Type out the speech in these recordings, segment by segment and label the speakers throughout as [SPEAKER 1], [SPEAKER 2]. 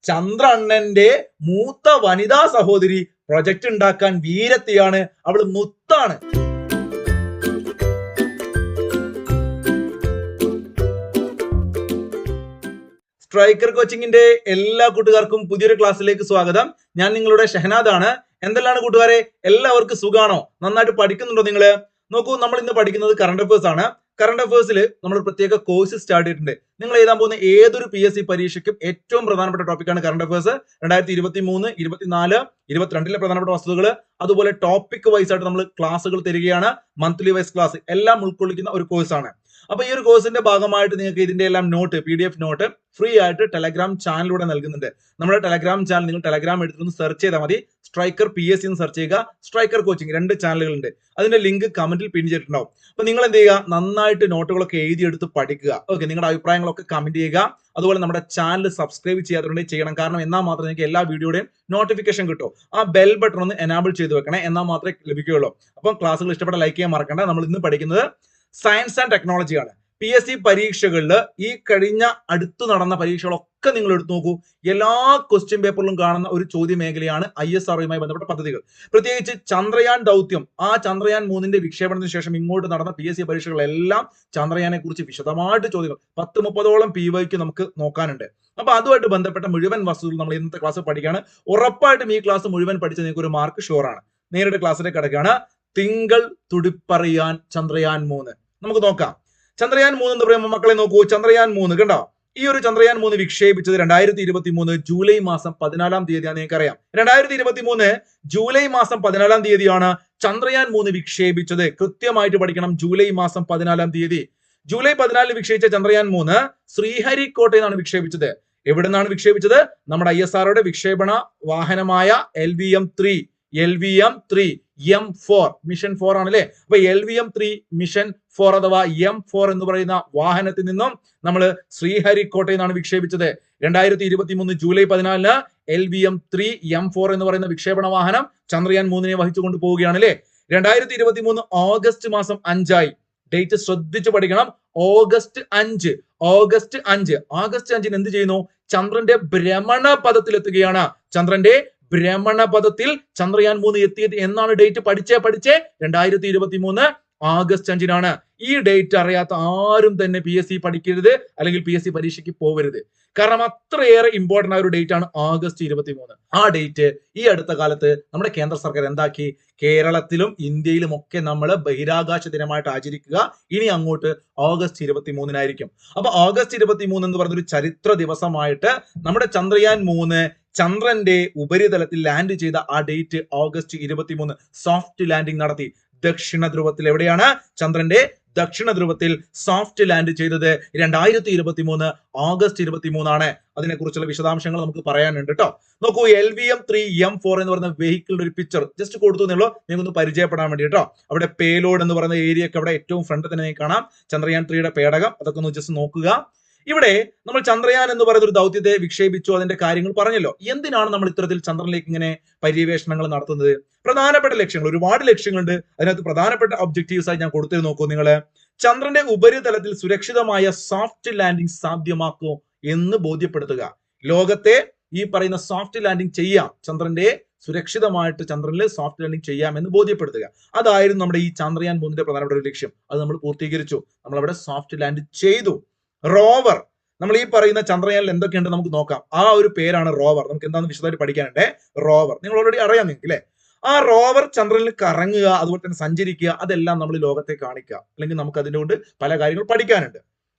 [SPEAKER 1] ചന്ദ്രണ്ണന്റെ മൂത്ത വനിതാ സഹോദരി പ്രൊജക്ട് ഉണ്ടാക്കാൻ വീരത്തിയാണ്, അവള് മുത്താണ്. സ്ട്രൈക്കർ കോച്ചിങ്ങിന്റെ എല്ലാ കൂട്ടുകാർക്കും പുതിയൊരു ക്ലാസ്സിലേക്ക് സ്വാഗതം. ഞാൻ നിങ്ങളുടെ ഷഹനാദാണ്. എന്തെല്ലാം കൂട്ടുകാരെ, എല്ലാവർക്കും സുഖാണോ? നന്നായിട്ട് പഠിക്കുന്നുണ്ടോ നിങ്ങള്? നോക്കൂ, നമ്മൾ ഇന്ന് പഠിക്കുന്നത് കറണ്ട് അഫയേഴ്സ് ആണ്. കറണ്ട് അഫയേഴ്സിൽ നമ്മൾ പ്രത്യേക കോഴ്സ് സ്റ്റാർട്ട് ചെയ്തിട്ടുണ്ട്. നിങ്ങൾ എഴുതാൻ പോകുന്ന ഏതൊരു PSC പരീക്ഷയ്ക്കും ഏറ്റവും പ്രധാനപ്പെട്ട ടോപ്പിക്കാണ് കറണ്ട് അഫയേഴ്സ്. 2023, 24, 22 പ്രധാനപ്പെട്ട വസ്തുതകൾ, അതുപോലെ ടോപ്പിക് വൈസ് ആയിട്ട് നമ്മൾ ക്ലാസ്സുകൾ തരികയാണ്. മന്ത്ലി വൈസ് ക്ലാസ് എല്ലാം ഉൾക്കൊള്ളിക്കുന്ന ഒരു കോഴ്സാണ്. അപ്പൊ ഈ ഒരു കോഴ്സിന്റെ ഭാഗമായിട്ട് നിങ്ങൾക്ക് ഇതിന്റെ എല്ലാം നോട്ട്, PDF നോട്ട് ഫ്രീ ആയിട്ട് ടെലഗ്രാം ചാനലിലൂടെ നൽകുന്നുണ്ട്. നമ്മുടെ ടെലഗ്രാം ചാനൽ നിങ്ങൾ ടെലഗ്രാം എടുത്തൊന്ന് സെർച്ച് ചെയ്താൽ മതി. സ്ട്രൈക്കർ PSC എന്ന് സെർച്ച് ചെയ്യുക. സ്ട്രൈക്കർ കോച്ചിങ് 2 ചാനലുകളുണ്ട്. അതിന്റെ ലിങ്ക് കമന്റിൽ പിൻ ചെയ്തിട്ടുണ്ടാവും. അപ്പൊ നിങ്ങൾ എന്ത് ചെയ്യുക, നന്നായിട്ട് നോട്ടുകളൊക്കെ എഴുതിയെടുത്ത് പഠിക്കുക. ഓക്കെ, നിങ്ങളുടെ അഭിപ്രായങ്ങളൊക്കെ കമന്റ് ചെയ്യുക. അതുപോലെ നമ്മുടെ ചാനൽ സബ്സ്ക്രൈബ് ചെയ്യാത്തവരുണ്ടെങ്കിൽ ചെയ്യണം. കാരണം എന്നാൽ മാത്രമേ നിങ്ങൾക്ക് എല്ലാ വീഡിയോയുടെയും നോട്ടിഫിക്കേഷൻ കിട്ടൂ. ആ ബെൽ ബട്ടൺ ഒന്ന് എനാബിൾ ചെയ്ത് വെക്കണേ, എന്നാൽ മാത്രമേ ലഭിക്കുകയുള്ളൂ. അപ്പം ക്ലാസ്സുകൾ ഇഷ്ടപ്പെട്ട ലൈക്ക് ചെയ്യാൻ മറക്കണ്ട. നമ്മൾ ഇന്ന് പഠിക്കുന്നത് സയൻസ് ആൻഡ് ടെക്നോളജിയാണ്. PSC പരീക്ഷകളിൽ ഈ കഴിഞ്ഞ അടുത്ത് നടന്ന പരീക്ഷകളൊക്കെ നിങ്ങൾ എടുത്തു നോക്കൂ. എല്ലാ ക്വസ്റ്റ്യൻ പേപ്പറിലും കാണുന്ന ഒരു ചോദ്യ മേഖലയാണ് ISROയുമായി ബന്ധപ്പെട്ട പദ്ധതികൾ. പ്രത്യേകിച്ച് ചന്ദ്രയാൻ ദൗത്യം, ആ ചന്ദ്രയാൻ 3ന്റെ വിക്ഷേപണത്തിന് ശേഷം ഇങ്ങോട്ട് നടന്ന PSC പരീക്ഷകളെല്ലാം ചന്ദ്രയാനെ കുറിച്ച് വിശദമായിട്ട് ചോദ്യങ്ങൾ 10-30ഓളം PYQ നമുക്ക് നോക്കാനുണ്ട്. അപ്പൊ അതുമായിട്ട് ബന്ധപ്പെട്ട മുഴുവൻ വസ്തുതകൾ നമ്മൾ ഇന്നത്തെ ക്ലാസ് പഠിക്കുകയാണ്. ഉറപ്പായിട്ടും ഈ ക്ലാസ് മുഴുവൻ പഠിച്ച് നിങ്ങൾക്ക് ഒരു മാർക്ക് ഷുവർ ആണ്. നേരിട്ട് ക്ലാസ്സിലേക്ക് കിടക്കുകയാണ്. തിങ്കൾ തുടിപ്പറിയാൻ ചന്ദ്രയാൻ 3 നമുക്ക് നോക്കാം. ചന്ദ്രയാൻ 3 എന്ന് പറയുമ്പോൾ മക്കളെ നോക്കൂ, ചന്ദ്രയാൻ 3 കണ്ടോ? ഈ ഒരു ചന്ദ്രയാൻ 3 വിക്ഷേപിച്ചത് 2023 ജൂലൈ മാസം 14 തീയതിയാണ്. നിങ്ങൾക്കറിയാം, 2023 ജൂലൈ മാസം 14 തീയതിയാണ് ചന്ദ്രയാൻ 3 വിക്ഷേപിച്ചത്. കൃത്യമായിട്ട് പഠിക്കണം, ജൂലൈ മാസം 14 തീയതി. ജൂലൈ 14 വിക്ഷേപിച്ച ചന്ദ്രയാൻ 3 ശ്രീഹരിക്കോട്ടയിൽ നിന്നാണ് വിക്ഷേപിച്ചത്. എവിടെ നിന്നാണ് വിക്ഷേപിച്ചത്? നമ്മുടെ ISROയുടെ വിക്ഷേപണ വാഹനമായ LVM-3 M4 മിഷൻ 4 ആണ് അല്ലെ. അപ്പൊ LVM-3 മിഷൻ 4 അഥവാ M4 എന്ന് പറയുന്ന വാഹനത്തിൽ നിന്നും നമ്മൾ ശ്രീഹരിക്കോട്ടയിൽ നിന്നാണ് വിക്ഷേപിച്ചത്. 2023 ജൂലൈ 14 LVM-3 M4 എന്ന് പറയുന്ന വിക്ഷേപണ വാഹനം ചന്ദ്രയാൻ 3നെ വഹിച്ചുകൊണ്ട് പോവുകയാണ് അല്ലെ. 2023 ഓഗസ്റ്റ് മാസം 5 ഡേറ്റ് ശ്രദ്ധിച്ചു പഠിക്കണം. ഓഗസ്റ്റ് 5 എന്ത് ചെയ്യുന്നു? ചന്ദ്രന്റെ ഭ്രമണ പഥത്തിൽ ചന്ദ്രന്റെ ഭ്രമണപഥത്തിൽ ചന്ദ്രയാൻ 3 എത്തിയത് എന്നാണ് ഡേറ്റ്? പഠിച്ചേ 2023 ഓഗസ്റ്റ് 5 ഈ ഡേറ്റ് അറിയാത്ത ആരും തന്നെ PSC പഠിക്കരുത്, അല്ലെങ്കിൽ PSC പരീക്ഷയ്ക്ക് പോകരുത്. കാരണം അത്രയേറെ ഇമ്പോർട്ടന്റ് ആയ ഒരു ഡേറ്റ് ആണ് ഓഗസ്റ്റ് 23. ആ ഡേറ്റ് ഈ അടുത്ത കാലത്ത് നമ്മുടെ കേന്ദ്ര സർക്കാർ എന്താക്കി? കേരളത്തിലും ഇന്ത്യയിലും ഒക്കെ നമ്മൾ ബഹിരാകാശ ദിനമായിട്ട് ആചരിക്കുക. ഇനി അങ്ങോട്ട് ഓഗസ്റ്റ് 23 അപ്പൊ ഓഗസ്റ്റ് 23 എന്ന് പറഞ്ഞൊരു ചരിത്ര ദിവസമായിട്ട് നമ്മുടെ ചന്ദ്രയാൻ 3 ചന്ദ്രന്റെ ഉപരിതലത്തിൽ ലാൻഡ് ചെയ്ത ആ ഡേറ്റ് ഓഗസ്റ്റ് 23 സോഫ്റ്റ് ലാൻഡിംഗ് നടത്തി. ദക്ഷിണ ധ്രുവത്തിൽ എവിടെയാണ്? ചന്ദ്രന്റെ ദക്ഷിണ ധ്രുവത്തിൽ സോഫ്റ്റ് ലാൻഡ് ചെയ്തത് 2023 ഓഗസ്റ്റ് 23 അതിനെക്കുറിച്ചുള്ള വിശദാംശങ്ങൾ നമുക്ക് പറയാനുണ്ട് കേട്ടോ. നോക്കൂ, LVM-3 M4 എന്ന് പറയുന്ന വെഹിക്കിളിന്റെ ഒരു പിക്ചർ ജസ്റ്റ് കൊടുത്തു എന്നുള്ളൂ, നിങ്ങൾക്കൊന്ന് പരിചയപ്പെടാൻ വേണ്ടി കേട്ടോ. അവിടെ പേലോഡ് എന്ന് പറയുന്ന ഏരിയ ഒക്കെ അവിടെ ഏറ്റവും ഫ്രണ്ട് തന്നെ കാണാം. ചന്ദ്രയാൻ 3യുടെ പേടകം, അതൊക്കെ ഒന്ന് ജസ്റ്റ് നോക്കുക. ഇവിടെ നമ്മൾ ചന്ദ്രയാൻ എന്ന് പറയുന്ന ഒരു ദൗത്യത്തെ വിക്ഷേപിച്ചു, അതിന്റെ കാര്യങ്ങൾ പറഞ്ഞല്ലോ. എന്തിനാണ് നമ്മൾ ഇത്തരത്തിൽ ചന്ദ്രനിലേക്ക് ഇങ്ങനെ പര്യവേഷണങ്ങൾ നടത്തുന്നത്? പ്രധാനപ്പെട്ട ലക്ഷ്യങ്ങൾ, ഒരുപാട് ലക്ഷ്യങ്ങളുണ്ട്. അതിനകത്ത് പ്രധാനപ്പെട്ട ഒബ്ജക്റ്റീവ്സ് ആയി ഞാൻ കൊടുത്തു നോക്കൂ. നിങ്ങള് ചന്ദ്രന്റെ ഉപരിതലത്തിൽ സുരക്ഷിതമായ സോഫ്റ്റ് ലാൻഡിംഗ് സാധ്യമാക്കൂ എന്ന് ബോധ്യപ്പെടുത്തുക. ലോകത്തെ ഈ പറയുന്ന സോഫ്റ്റ് ലാൻഡിംഗ് ചെയ്യാം, ചന്ദ്രന്റെ സുരക്ഷിതമായിട്ട് ചന്ദ്രനിൽ സോഫ്റ്റ് ലാൻഡിംഗ് ചെയ്യാം എന്ന് ബോധ്യപ്പെടുത്തുക. അതായിരുന്നു നമ്മുടെ ഈ ചന്ദ്രയാൻ 3ന്റെ പ്രധാനപ്പെട്ട ഒരു ലക്ഷ്യം. അത് നമ്മൾ പൂർത്തീകരിച്ചു. നമ്മൾ അവിടെ സോഫ്റ്റ് ലാൻഡ് ചെയ്തു. റോവർ, നമ്മൾ ഈ പറയുന്ന ചന്ദ്രയാനിൽ എന്തൊക്കെയുണ്ട് നമുക്ക് നോക്കാം. ആ ഒരു പേരാണ് റോവർ. നമുക്ക് എന്താണെന്ന് വിശദമായിട്ട് പഠിക്കാനുണ്ട്. റോവർ നിങ്ങൾ ഓൾറെഡി അറിയാം നിങ്ങൾക്ക് അല്ലെ. ആ റോവർ ചന്ദ്രനിൽ കറങ്ങുക, അതുപോലെ തന്നെ സഞ്ചരിക്കുക, അതെല്ലാം നമ്മൾ ലോകത്തെ കാണിക്കുക. അല്ലെങ്കിൽ നമുക്ക് അതിന്റെ കൊണ്ട് പല കാര്യങ്ങൾ പഠിക്കാനുണ്ട്.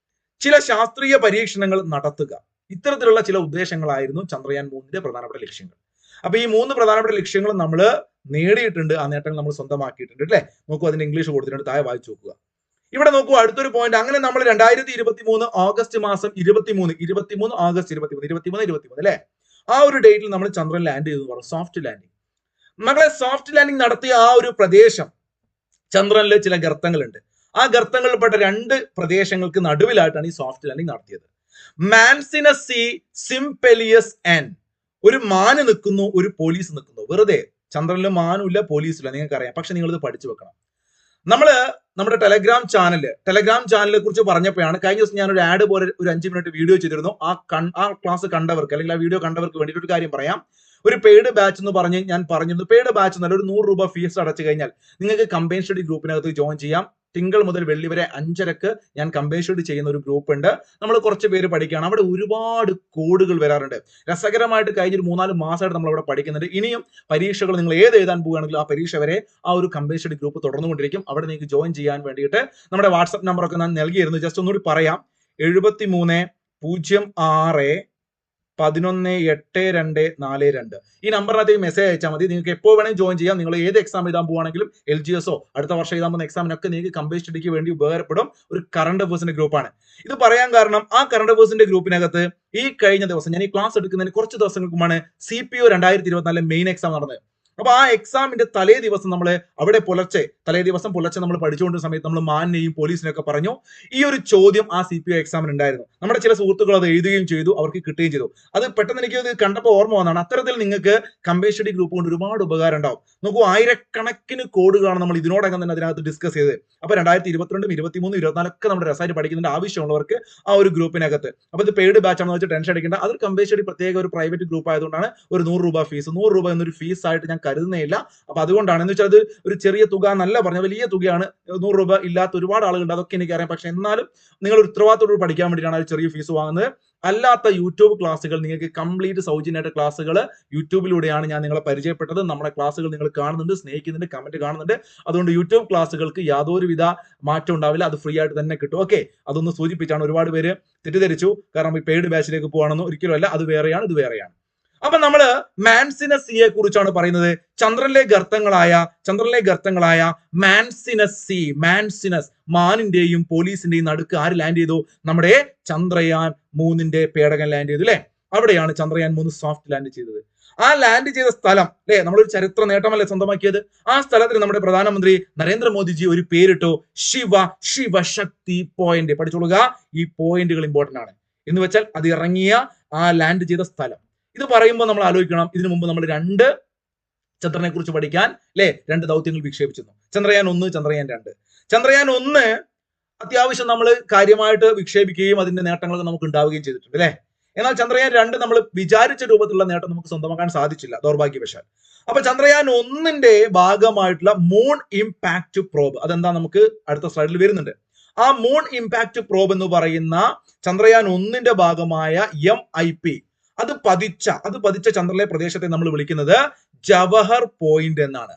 [SPEAKER 1] ചില ശാസ്ത്രീയ പരീക്ഷണങ്ങൾ നടത്തുക. ഇത്തരത്തിലുള്ള ചില ഉദ്ദേശങ്ങളായിരുന്നു ചന്ദ്രയാൻ 3ന്റെ പ്രധാനപ്പെട്ട ലക്ഷ്യങ്ങൾ. അപ്പൊ ഈ 3 പ്രധാനപ്പെട്ട ലക്ഷ്യങ്ങൾ നമ്മൾ നേടിയിട്ടുണ്ട്. ആ നേട്ടങ്ങൾ നമ്മൾ സ്വന്തമാക്കിയിട്ടുണ്ട് അല്ലെ. നോക്കൂ, അതിന്റെ ഇംഗ്ലീഷ് കൊടുത്തിട്ടുണ്ട്, താഴെ വായിച്ചു നോക്കുക. ഇവിടെ നോക്കൂ, അടുത്തൊരു പോയിന്റ്. അങ്ങനെ നമ്മൾ 2023 ഓഗസ്റ്റ് മാസം 23 ഓഗസ്റ്റ് 23 അല്ലെ, ആ ഒരു ഡേറ്റിൽ നമ്മൾ ചന്ദ്രൻ ലാൻഡ് ചെയ്തു പറഞ്ഞു. Soft landing. മകളെ, സോഫ്റ്റ് ലാൻഡിംഗ് നടത്തിയ ആ ഒരു പ്രദേശം, ചന്ദ്രനിൽ ചില ഗർത്തങ്ങളുണ്ട്. ആ ഗർത്തങ്ങളിൽപ്പെട്ട 2 പ്രദേശങ്ങൾക്ക് നടുവിലായിട്ടാണ് ഈ സോഫ്റ്റ് ലാൻഡിംഗ് നടത്തിയത്. മാൻസിനസ് സി സിംപെലിയസ് എൻ, ഒരു മാന് നിൽക്കുന്നു, ഒരു പോലീസ് നിൽക്കുന്നു. വെറുതെ ചന്ദ്രനിൽ മാനുമില്ല പോലീസില്ല, നിങ്ങൾക്ക് അറിയാം. പക്ഷെ നിങ്ങൾ ഇത് പഠിച്ചു വെക്കണം. നമ്മുടെ ടെലഗ്രാം ചാനലിനെ കുറിച്ച് പറഞ്ഞപ്പോഴാണ് കഴിഞ്ഞ ദിവസം ഞാൻ ഒരു ആഡ് പോലെ ഒരു 5 മിനിറ്റ് വീഡിയോ ചെയ്തിരുന്നു. ആ ക്ലാസ് കണ്ടവർക്ക് അല്ലെങ്കിൽ ആ വീഡിയോ കണ്ടവർക്ക് വേണ്ടിയിട്ട് ഒരു കാര്യം പറയാം. ഒരു പെയ്ഡ് ബാച്ച് എന്ന് പറഞ്ഞ് ഞാൻ പറഞ്ഞിരുന്നു. പെയ്ഡ് ബാച്ച് എന്നല്ല, ഒരു 100 രൂപ ഫീസ് അടച്ചു കഴിഞ്ഞാൽ നിങ്ങൾക്ക് കമ്പൈൻ സ്റ്റഡി ഗ്രൂപ്പിനകത്ത് ജോയിൻ ചെയ്യാം. തിങ്കൾ മുതൽ വെള്ളി വരെ 5:30 ഞാൻ കമ്പൈൻ സ്റ്റഡി ചെയ്യുന്ന ഒരു ഗ്രൂപ്പ് ഉണ്ട്. നമ്മൾ കുറച്ച് പേര് പഠിക്കുകയാണ്. അവിടെ ഒരുപാട് കോഡുകൾ വരാറുണ്ട്. രസകരമായിട്ട് കഴിഞ്ഞൊരു 3-4 മാസമായിട്ട് നമ്മൾ അവിടെ പഠിക്കുന്നുണ്ട്. ഇനിയും പരീക്ഷകൾ നിങ്ങൾ ഏത് എഴുതാൻ പോവുകയാണെങ്കിലും ആ പരീക്ഷ വരെ ആ ഒരു കമ്പൈൻ സ്റ്റഡി ഗ്രൂപ്പ് തുടർന്നുകൊണ്ടിരിക്കും. അവിടെ നിങ്ങൾക്ക് ജോയിൻ ചെയ്യാൻ വേണ്ടിയിട്ട് നമ്മുടെ വാട്സ്ആപ്പ് നമ്പറൊക്കെ ഞാൻ നൽകിയിരുന്നു. ജസ്റ്റ് ഒന്നുകൂടി പറയാം. 7306118242 ഈ നമ്പറിനകത്ത് മെസ്സേജ് അയച്ചാൽ മതി. നിങ്ങൾക്ക് എപ്പോൾ വേണമെങ്കിൽ ജോയിൻ ചെയ്യാം. നിങ്ങൾ ഏത് എക്സാം എഴുതാൻ പോവുകയാണെങ്കിലും LGSO അടുത്ത വർഷം എഴുതാൻ പോകുന്ന എക്സാമിനൊക്കെ നിങ്ങൾക്ക് കമ്പൈൻ സ്റ്റഡിക്ക് വേണ്ടി ഉപകാരപ്പെടും. ഒരു കറണ്ട് അഫേഴ്സിന്റെ ഗ്രൂപ്പാണ്. ഇത് പറയാൻ കാരണം ആ കറണ്ട് അഫേഴ്സിന്റെ ഗ്രൂപ്പിനകത്ത് ഈ കഴിഞ്ഞ ദിവസം ഞാൻ ഈ ക്ലാസ് എടുക്കുന്നതിന് കുറച്ച് ദിവസങ്ങൾക്കുമാണ് CPO 2024 മെയിൻ എക്സാം നടന്നത്. അപ്പൊ ആ എക്സാമിന്റെ തലേ ദിവസം നമ്മൾ അവിടെ പുലർച്ചെ നമ്മൾ പഠിച്ചുകൊണ്ടിരുന്ന സമയത്ത് നമ്മൾ മാനിനെയും പോലീസിനെയൊക്കെ പറഞ്ഞു ഈ ഒരു ചോദ്യം ആ CPO എക്സാമിന് ഉണ്ടായിരുന്നു. നമ്മുടെ ചില സുഹൃത്തുക്കൾ അത് എഴുതുകയും ചെയ്തു, അവർക്ക് കിട്ടുകയും ചെയ്തു. അത് പെട്ടെന്ന് എനിക്ക് അത് കണ്ടപ്പോൾ ഓർമ്മ വന്നതാണ്. അത്തരത്തിൽ നിങ്ങൾക്ക് കമ്പൈൻ സ്റ്റഡി ഗ്രൂപ്പ് കൊണ്ട് ഒരുപാട് ഉപകാരം ഉണ്ടാവും. നോക്കൂ, ആയിരക്കണക്കിന് കോഡുകളാണ് നമ്മൾ ഇതിനോടകം തന്നെ അതിനകത്ത് ഡിസ്കസ് ചെയ്തത്. അപ്പൊ 2022, 23, 24 ഒക്കെ നമ്മുടെ രസമായിട്ട് പഠിക്കുന്നതിന്റെ ആവശ്യമുള്ളവർക്ക് ആ ഒരു ഗ്രൂപ്പിനകത്ത്. അപ്പൊ ഇത് പെയ്ഡ് ബാച്ച് ആണെന്ന് വെച്ചാൽ ടെൻഷൻ അടിക്കേണ്ട. അത് കമ്പൈൻ സ്റ്റഡി പ്രത്യേക ഒരു പ്രൈവറ്റ് ഗ്രൂപ്പ് ആയതുകൊണ്ടാണ് ഒരു 100 രൂപ ഫീസ്. 100 രൂപ എന്നൊരു ഫീസ് ആയിട്ട് ഞാൻ കരുതുന്നേ ഇല്ല. അപ്പൊ അതുകൊണ്ടാണ്, എന്ന് വെച്ചാൽ അത് ഒരു ചെറിയ തുക എന്നല്ല പറഞ്ഞ, വലിയ തുകയാണ്. 100 രൂപ ഇല്ലാത്ത ഒരുപാട് ആളുകളുണ്ട്, അതൊക്കെ എനിക്കറിയാം. പക്ഷെ എന്നാലും നിങ്ങൾ ഒരു ഉത്തരവാദിത്തോട് പഠിക്കാൻ വേണ്ടിയിട്ടാണ് ഒരു ചെറിയ ഫീസ് വാങ്ങുന്നത്. അല്ലാത്ത യൂട്യൂബ് ക്ലാസ്സുകൾ നിങ്ങൾക്ക് കംപ്ലീറ്റ് സൗജന്യമായിട്ട് ക്ലാസ്സുകൾ യൂട്യൂബിലൂടെയാണ് ഞാൻ നിങ്ങളെ പരിചയപ്പെട്ടത്. നമ്മുടെ ക്ലാസ്സുകൾ നിങ്ങൾ കാണുന്നുണ്ട്, സ്നേഹിക്കുന്നുണ്ട്, കമന്റ് കാണുന്നുണ്ട്. അതുകൊണ്ട് യൂട്യൂബ് ക്ലാസ്സുകൾക്ക് യാതൊരുവിധ മാറ്റം ഉണ്ടാവില്ല. അത് ഫ്രീ ആയിട്ട് തന്നെ കിട്ടും. ഓക്കെ, അതൊന്ന് സൂചിപ്പിച്ചാണ്. ഒരുപാട് പേര് തെറ്റിദ്ധരിച്ചു, കാരണം ഈ പെയ്ഡ് ബാച്ചിലേക്ക് പോകണമെന്ന്. ഒരിക്കലും അല്ല, അത് വേറെയാണ്, ഇത് വേറെയാണ്. അപ്പൊ നമ്മള് മാൻസിനസിയെ കുറിച്ചാണ് പറയുന്നത്. ചന്ദ്രനിലെ ഗർത്തങ്ങളായ മാൻസിനസ് മാനിന്റെയും പോലീസിന്റെയും നടുക്ക് ആര് ലാൻഡ് ചെയ്തു? നമ്മുടെ ചന്ദ്രയാൻ 3 പേടകം ലാൻഡ് ചെയ്തു അല്ലെ. അവിടെയാണ് ചന്ദ്രയാൻ 3 സോഫ്റ്റ് ലാൻഡ് ചെയ്തത്. ആ ലാൻഡ് ചെയ്ത സ്ഥലം അല്ലെ, നമ്മളൊരു ചരിത്ര നേട്ടമല്ലേ സ്വന്തമാക്കിയത്. ആ സ്ഥലത്തിന് നമ്മുടെ പ്രധാനമന്ത്രി നരേന്ദ്രമോദിജി ഒരു പേരിട്ടു, ശിവശക്തി പോയിന്റ്. പഠിച്ചോളുക, ഈ പോയിന്റുകൾ ഇമ്പോർട്ടന്റ് ആണ്. എന്ന് വെച്ചാൽ അത് ഇറങ്ങിയ ആ ലാൻഡ് ചെയ്ത സ്ഥലം. ഇത് പറയുമ്പോൾ നമ്മൾ ആലോചിക്കണം, ഇതിനു മുമ്പ് നമ്മൾ 2 ചന്ദ്രനെ കുറിച്ച് പഠിക്കാൻ അല്ലെ 2 ദൗത്യങ്ങൾ വിക്ഷേപിച്ചിരുന്നു. ചന്ദ്രയാൻ 1, ചന്ദ്രയാൻ 2. ചന്ദ്രയാൻ 1 അത്യാവശ്യം നമ്മൾ കാര്യമായിട്ട് വിക്ഷേപിക്കുകയും അതിന്റെ നേട്ടങ്ങളൊക്കെ നമുക്ക് ഉണ്ടാവുകയും ചെയ്തിട്ടുണ്ട് അല്ലെ. എന്നാൽ ചന്ദ്രയാൻ 2 നമ്മൾ വിചാരിച്ച രൂപത്തിലുള്ള നേട്ടം നമുക്ക് സ്വന്തമാക്കാൻ സാധിച്ചില്ല, ദൗർഭാഗ്യവശാൽ. അപ്പൊ ചന്ദ്രയാൻ 1ന്റെ ഭാഗമായിട്ടുള്ള മൂൺ ഇമ്പാക്ട് പ്രോബ്, അതെന്താ നമുക്ക് അടുത്ത സ്ലൈഡിൽ വരുന്നുണ്ട്. ആ മൂൺ ഇമ്പാക്ട് പ്രോബ് എന്ന് പറയുന്ന ചന്ദ്രയാൻ 1ന്റെ ഭാഗമായ MIP അത് പതിച്ച ചന്ദ്രനിലെ പ്രദേശത്തെ നമ്മൾ വിളിക്കുന്നത് ജവഹർ പോയിന്റ് എന്നാണ്.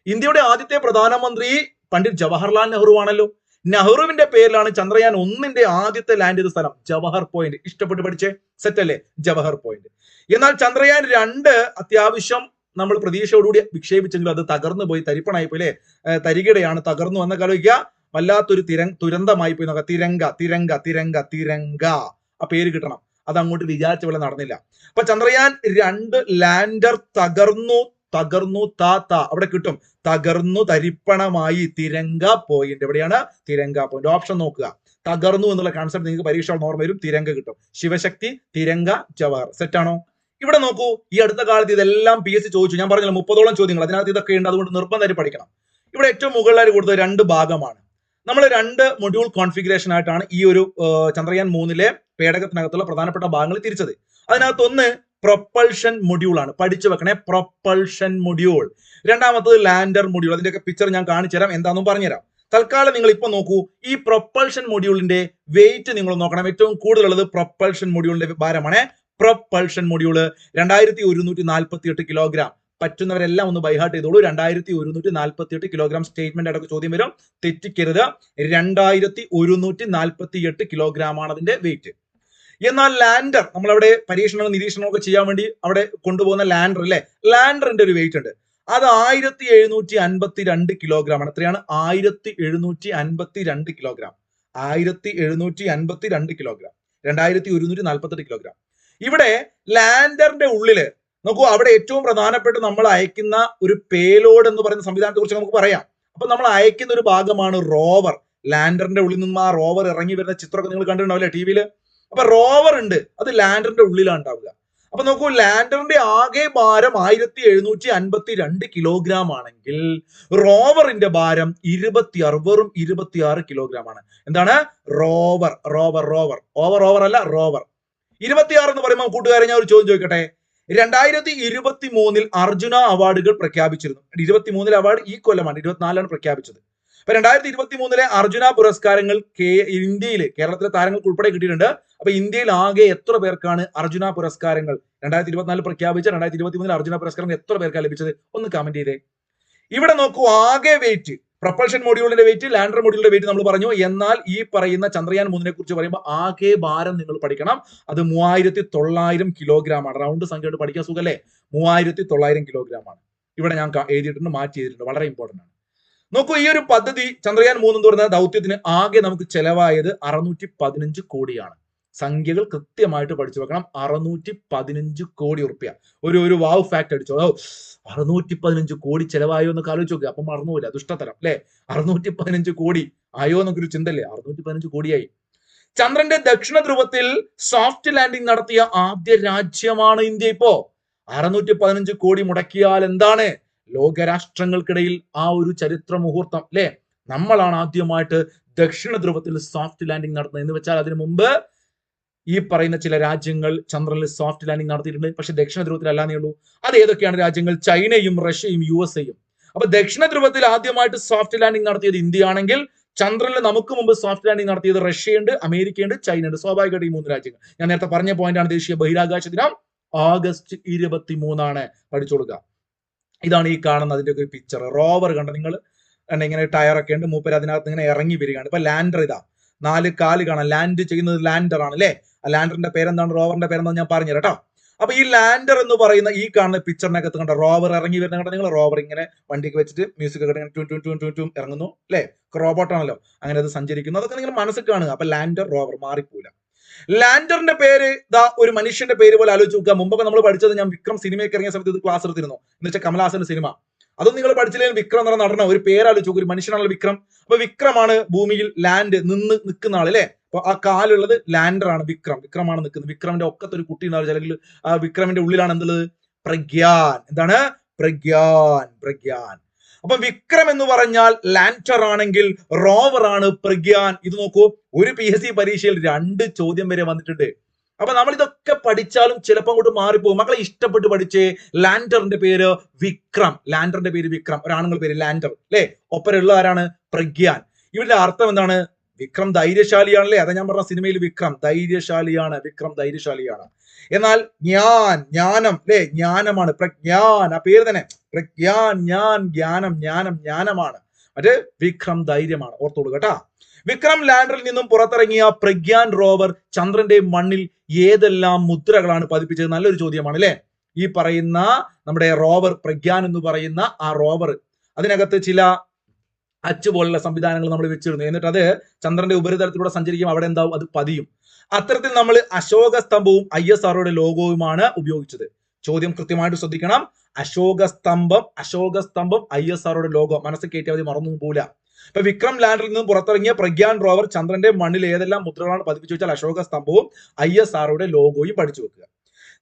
[SPEAKER 1] ഇന്ത്യയുടെ ആദ്യത്തെ പ്രധാനമന്ത്രി പണ്ഡിറ്റ് ജവഹർലാൽ നെഹ്റു ആണല്ലോ. നെഹ്റുവിന്റെ പേരിലാണ് ചന്ദ്രയാൻ 1ന്റെ ആദ്യത്തെ ലാൻഡ് ചെയ്ത സ്ഥലം ജവഹർ പോയിന്റ്. ഇഷ്ടപ്പെട്ട് പഠിച്ചേ, സെറ്റ് അല്ലേ, ജവഹർ പോയിന്റ്. എന്നാൽ ചന്ദ്രയാൻ 2 അത്യാവശ്യം നമ്മൾ പ്രതീക്ഷയോടുകൂടി വിക്ഷേപിച്ചെങ്കിലും അത് തകർന്നു പോയി, തരിപ്പണായി പോയി അല്ലെ. തരികിടയാണ്, തകർന്നു എന്നൊക്കെ ആലോചിക്കുക. വല്ലാത്തൊരു തുരന്തമായി പോയി നോക്കാം. തിരങ്ക ആ പേര് കിട്ടണം. അത് അങ്ങോട്ട് വിചാരിച്ച പോലെ നടന്നില്ല. അപ്പൊ ചന്ദ്രയാൻ 2 ലാൻഡർ തകർന്നു അവിടെ കിട്ടും. തകർന്നു, തരിപ്പണമായി, തിരങ്ക പോയിന്റ്. എവിടെയാണ് തിരങ്ക പോയിന്റ്? ഓപ്ഷൻ നോക്കുക. തകർന്നു എന്നുള്ള കൺസെപ്റ്റ് നിങ്ങൾക്ക് പരീക്ഷ ഓർമ്മ വരും. തിരങ്ക കിട്ടും. ശിവശക്തി, തിരങ്ക, ജവഹർ. സെറ്റ് ആണോ? ഇവിടെ നോക്കൂ, ഈ അടുത്ത കാലത്ത് ഇതെല്ലാം PSC ചോദിച്ചു. ഞാൻ പറഞ്ഞല്ലോ 30ഓളം ചോദ്യങ്ങൾ അതിനകത്ത് ഇതൊക്കെ ഉണ്ട്. അതുകൊണ്ട് നിർബന്ധമായിട്ട് പഠിക്കണം. ഇവിടെ ഏറ്റവും മുകളിലായി കൊടുത്തത് 2 ഭാഗമാണ്. നമ്മൾ 2 മൊഡ്യൂൾ കോൺഫിഗറേഷൻ ആയിട്ടാണ് ഈ ഒരു ചന്ദ്രയാൻ 3ലെ പേടകത്തിനകത്തുള്ള പ്രധാനപ്പെട്ട ഭാഗങ്ങൾ തിരിച്ചത്. അതിനകത്ത് ഒന്ന് പ്രൊപ്പൽഷൻ മൊഡ്യൂൾ ആണ്, പഠിച്ചു വെക്കണേ. Propulsion module. രണ്ടാമത്തത് ലാൻഡർ മൊഡ്യൂൾ. അതിന്റെയൊക്കെ പിക്ചർ ഞാൻ കാണിച്ചു തരാം, എന്താണെന്നും പറഞ്ഞുതരാം. തൽക്കാലം നിങ്ങൾ ഇപ്പൊ നോക്കൂ, ഈ പ്രൊപ്പൽഷൻ മൊഡ്യൂളിന്റെ വെയിറ്റ് നിങ്ങൾ നോക്കണം. ഏറ്റവും കൂടുതലുള്ളത് പ്രൊപ്പൽഷൻ മൊഡ്യൂളിന്റെ ഭാരമാണ്. Propulsion module 2148 kilogram. പറ്റുന്നവരെല്ലാം ഒന്ന് ബൈഹാർട്ട് ചെയ്തോളൂ. 2148 കിലോഗ്രാം. സ്റ്റേറ്റ്മെന്റ് അടക്കം ചോദ്യം വരും, തെറ്റിക്കരുത്. 2148 കിലോഗ്രാം ആണ് അതിന്റെ വെയിറ്റ്. എന്നാൽ ലാൻഡർ, നമ്മളവിടെ പരീക്ഷണവും നിരീക്ഷണവും ഒക്കെ ചെയ്യാൻ വേണ്ടി അവിടെ കൊണ്ടുപോകുന്ന ലാൻഡർ അല്ലെ, ലാൻഡറിന്റെ ഒരു വെയിറ്റ് ഉണ്ട്. അത് 1752 കിലോഗ്രാം ആണ്. എത്രയാണ്? 1752 കിലോഗ്രാം. 1752 കിലോഗ്രാം. 2148 കിലോഗ്രാം. ഇവിടെ ലാൻഡറിന്റെ ഉള്ളില് നോക്കൂ, അവിടെ ഏറ്റവും പ്രധാനപ്പെട്ട് നമ്മൾ അയക്കുന്ന ഒരു പേലോഡ് എന്ന് പറയുന്ന സംവിധാനത്തെ കുറിച്ച് നമുക്ക് പറയാം. അപ്പൊ നമ്മൾ അയക്കുന്ന ഒരു ഭാഗമാണ് റോവർ. ലാൻഡറിന്റെ ഉള്ളിൽ നിന്നും ആ റോവർ ഇറങ്ങി വരുന്ന ചിത്രമൊക്കെ നിങ്ങൾ കണ്ടിട്ടുണ്ടാവില്ലേ TVയില്. അപ്പൊ റോവർ ഉണ്ട്, അത് ലാൻഡറിന്റെ ഉള്ളിലാണ് ഉണ്ടാവുക. അപ്പൊ നോക്കൂ, ലാൻഡറിന്റെ ആകെ ഭാരം 1752 കിലോഗ്രാം ആണെങ്കിൽ റോവറിന്റെ ഭാരം വെറും 26 കിലോഗ്രാം ആണ്. എന്താണ്? Rover rover rover over over അല്ല, റോവർ. 26 എന്ന് പറയുമ്പോൾ കൂട്ടുകാരെ ഞാൻ ഒരു ചോദ്യം ചോദിക്കട്ടെ. 2023 അർജുന അവാർഡുകൾ പ്രഖ്യാപിച്ചിരുന്നു. 23 അവാർഡ് ഈ കൊല്ലമാണ്, 24 പ്രഖ്യാപിച്ചത്. അപ്പൊ 2023 അർജുന പുരസ്കാരങ്ങൾ കേരളത്തിലെ താരങ്ങൾക്ക് ഉൾപ്പെടെ കിട്ടിയിട്ടുണ്ട്. അപ്പൊ ഇന്ത്യയിൽ ആകെ എത്ര പേർക്കാണ് അർജുന പുരസ്കാരങ്ങൾ 2024 പ്രഖ്യാപിച്ച 2023 അർജുന പുരസ്കാരങ്ങൾ എത്ര പേർക്കാണ് ലഭിച്ചത്? ഒന്ന് കമന്റ് ചെയ്തേ. ഇവിടെ നോക്കൂ, ആകെ വെയിറ്റ്, പ്രൊപ്പൽഷൻ മൊഡ്യൂളിന്റെ വെയിറ്റ്, ലാൻഡർ മൊഡ്യൂളിന്റെ വെയിറ്റ് നമ്മൾ പറഞ്ഞു. എന്നാൽ ഈ പറയുന്ന ചന്ദ്രയാൻ 3 കുറിച്ച് പറയുമ്പോൾ ആകെ ഭാരം നിങ്ങൾ പഠിക്കണം. അത് 3900 കിലോഗ്രാം ആണ്. റൗണ്ട് സംഖ്യയോട് പഠിക്കാൻ സുഖല്ലേ? 3900 കിലോഗ്രാം ആണ്. ഇവിടെ ഞാൻ എഴുതിയിട്ടുണ്ട്, മാറ്റി എഴുതിയിട്ടുണ്ട്. വളരെ ഇമ്പോർട്ടന്റ് ആണ്. നോക്കൂ, ഈ ഒരു പദ്ധതി ചന്ദ്രയാൻ 3 എന്ന് പറയുന്ന ദൗത്യത്തിന് ആകെ നമുക്ക് ചെലവായത് 615 കോടിയാണ്. സംഖ്യകൾ കൃത്യമായിട്ട് പഠിച്ചു വെക്കണം. 615 കോടി ഉറുപ്പ്യ. ഒരു വാവ് ഫാക്ട് അടിച്ചോ. 615 കോടി ചെലവായോ എന്നൊക്കെ ആലോചിച്ച് നോക്കുക. അപ്പൊ മറന്നുപോയില്ല, ദുഷ്ടതരം അല്ലെ? 615 കോടി ആയോ എന്നൊക്കെ ചിന്തല്ലേ? 615 കോടിയായി. ചന്ദ്രന്റെ ദക്ഷിണ ധ്രുവത്തിൽ സോഫ്റ്റ് ലാൻഡിംഗ് നടത്തിയ ആദ്യ രാജ്യമാണ് ഇന്ത്യ. ഇപ്പോ 615 കോടി മുടക്കിയാൽ എന്താണ്? ലോകരാഷ്ട്രങ്ങൾക്കിടയിൽ ആ ഒരു ചരിത്ര മുഹൂർത്തം അല്ലെ? നമ്മളാണ് ആദ്യമായിട്ട് ദക്ഷിണ ധ്രുവത്തിൽ സോഫ്റ്റ് ലാൻഡിംഗ് നടത്തുന്നത്. എന്ന് വെച്ചാൽ അതിനു മുമ്പ് ഈ പറയുന്ന ചില രാജ്യങ്ങൾ ചന്ദ്രനിൽ സോഫ്റ്റ് ലാൻഡിംഗ് നടത്തിയിട്ടുണ്ട്. പക്ഷെ ദക്ഷിണ ധ്രുവത്തിൽ അല്ലാന്നേ ഉള്ളൂ. അത് ഏതൊക്കെയാണ് രാജ്യങ്ങൾ? ചൈനയും റഷ്യയും USA-യും. അപ്പൊ ദക്ഷിണ ധ്രുവത്തിൽ ആദ്യമായിട്ട് സോഫ്റ്റ് ലാൻഡിംഗ് നടത്തിയത് ഇന്ത്യ ആണെങ്കിൽ ചന്ദ്രനിൽ നമുക്ക് മുമ്പ് സോഫ്റ്റ് ലാൻഡിംഗ് നടത്തിയത് റഷ്യയുണ്ട്, അമേരിക്കയുണ്ട്, ചൈനയുണ്ട്. സ്വാഭാവികമായിട്ട് ഈ 3 രാജ്യങ്ങൾ. ഞാൻ നേരത്തെ പറഞ്ഞ പോയിന്റാണ്. ദേശീയ ബഹിരാകാശ ദിനം August 23 പഠിച്ചോളുക. ഇതാണ് ഈ കാണുന്ന അതിന്റെ ഒരു പിക്ചർ. റോവർ കണ്ട നിങ്ങൾ? ഇങ്ങനെ ടയർ ഒക്കെ ഉണ്ട്, മൂപ്പര് അതിനകത്ത് ഇങ്ങനെ ഇറങ്ങി വരികയാണ്. ഇപ്പൊ ലാൻഡർ ഇതാ 4 കാല് കാണാം. ലാൻഡ് ചെയ്യുന്നത് ലാൻഡർ ആണ് അല്ലെ? ആ ലാൻഡറിന്റെ പേരെന്താണ്? റോവറിന്റെ പേരെന്താന്ന് ഞാൻ പറഞ്ഞുതരാം കേട്ടോ. അപ്പൊ ഈ ലാൻഡർ എന്ന് പറയുന്ന ഈ കാണുന്ന പിക്ചറിനകത്ത് കണ്ട റോവർ ഇറങ്ങി വരുന്ന കണ്ട നിങ്ങൾ? റോവർ ഇങ്ങനെ വണ്ടിക്ക് വെച്ചിട്ട് മ്യൂസിക് ഒക്കെ ഇറങ്ങുന്നു അല്ലെ? റോബോട്ടാണല്ലോ, അങ്ങനെ അത് സഞ്ചരിക്കുന്നു. അതൊക്കെ നിങ്ങൾ മനസ്സിൽ കാണുക. അപ്പൊ ലാൻഡർ, റോവർ മാറിപ്പോല. ലാൻഡറിന്റെ പേര് ദാ ഒരു മനുഷ്യന്റെ പേര് പോലെ ആലോചിച്ച് നോക്കുക. മുമ്പൊക്കെ നമ്മൾ പഠിച്ചത്, ഞാൻ വിക്രം സിനിമയൊക്കെ ഇറങ്ങിയ സമയത്ത് ഇത് ക്ലാസ് എടുത്തിരുന്നു. എന്ന് വെച്ചാൽ കമലഹാസന്റെ സിനിമ. അതൊന്നും നിങ്ങൾ പഠിച്ചില്ലെങ്കിൽ വിക്രം എന്ന് പറഞ്ഞ നടന്ന ഒരു പേര് ആലോചിച്ച് നോക്കുക. ഒരു മനുഷ്യനാണല്ലോ വിക്രം. അപ്പൊ വിക്രമാണ് ഭൂമിയിൽ നിൽക്കുന്ന ആള് അല്ലെ? അപ്പൊ ആ കാലുള്ളത് ലാൻഡർ ആണ്. വിക്രമാണ് നിൽക്കുന്നത്. വിക്രമിന്റെ ഒക്കത്തൊരു കുട്ടി ഉണ്ടാവില്ല, അല്ലെങ്കിൽ ആ വിക്രമിന്റെ ഉള്ളിലാണ് എന്തുള്ളത്? പ്രഗ്യാൻ. എന്താണ്? പ്രഗ്യാൻ. അപ്പൊ വിക്രം എന്ന് പറഞ്ഞാൽ ലാൻഡർ ആണെങ്കിൽ റോവർ ആണ് പ്രഗ്യാൻ. ഇത് നോക്കൂ, ഒരു PSC പരീക്ഷയിൽ 2 ചോദ്യം വരെ വന്നിട്ടുണ്ട്. അപ്പൊ നമ്മൾ ഇതൊക്കെ പഠിച്ചാലും ചിലപ്പോൾ അങ്ങോട്ട് മാറിപ്പോകും. മക്കളെ ഇഷ്ടപ്പെട്ട് പഠിച്ചേ. ലാൻഡറിന്റെ പേര് വിക്രം. ഒരാണുങ്ങളുടെ പേര് ലാൻഡർ അല്ലെ? ഒപ്പരുള്ള ആരാണ്? പ്രഗ്യാൻ. ഇവരുടെ അർത്ഥം എന്താണ്? വിക്രം ധൈര്യശാലിയാണല്ലേ? അതാ ഞാൻ പറഞ്ഞ സിനിമയിൽ വിക്രം ധൈര്യശാലിയാണ്. എന്നാൽ ജ്ഞാനം അല്ലെ? ജ്ഞാനമാണ്. പ്രഗ്യാൻ, ആ പേര് തന്നെ പ്രഗ്യാൻ. ജ്ഞാനമാണ്. മറ്റേ വിക്രം ധൈര്യമാണ്. ഓർത്തോളൂ കേട്ടാ. വിക്രം ലാൻഡറിൽ നിന്നും പുറത്തിറങ്ങിയ പ്രഗ്യാൻ റോവർ ചന്ദ്രന്റെ മണ്ണിൽ ഏതെല്ലാം മുദ്രകളാണ് പതിപ്പിച്ചത്? നല്ലൊരു ചോദ്യമാണ് അല്ലെ? ഈ പറയുന്ന നമ്മുടെ റോവർ പ്രഗ്യാൻ എന്ന് പറയുന്ന ആ റോവർ, അതിനകത്ത് ചില അച്ച് പോലുള്ള സംവിധാനങ്ങൾ നമ്മൾ വെച്ചിരുന്നു. എന്നിട്ട് അത് ചന്ദ്രന്റെ ഉപരിതലത്തിലൂടെ സഞ്ചരിക്കും. അവിടെ എന്താവും? അത് പതിയും. അത്തരത്തിൽ നമ്മൾ അശോക സ്തംഭവും ISROയുടെ ലോഗോയുമാണ് ഉപയോഗിച്ചത്. ചോദ്യം കൃത്യമായിട്ട് ശ്രദ്ധിക്കണം. അശോക സ്തംഭം ISROയുടെ ലോഗോ. മനസ്സിൽ കയറ്റിയാൽ മതി, മറന്നു പോകില്ല. ഇപ്പൊ വിക്രം ലാൻഡറിൽ നിന്നും പുറത്തിറങ്ങിയ പ്രഗ്യാൻ റോവർ ചന്ദ്രന്റെ മണ്ണിൽ ഏതെല്ലാം മുദ്രകളാണ് പതിപ്പിച്ചു വെച്ചാൽ അശോക സ്തംഭവും ISROയുടെ ലോഗോയും പഠിച്ചു വെക്കുക.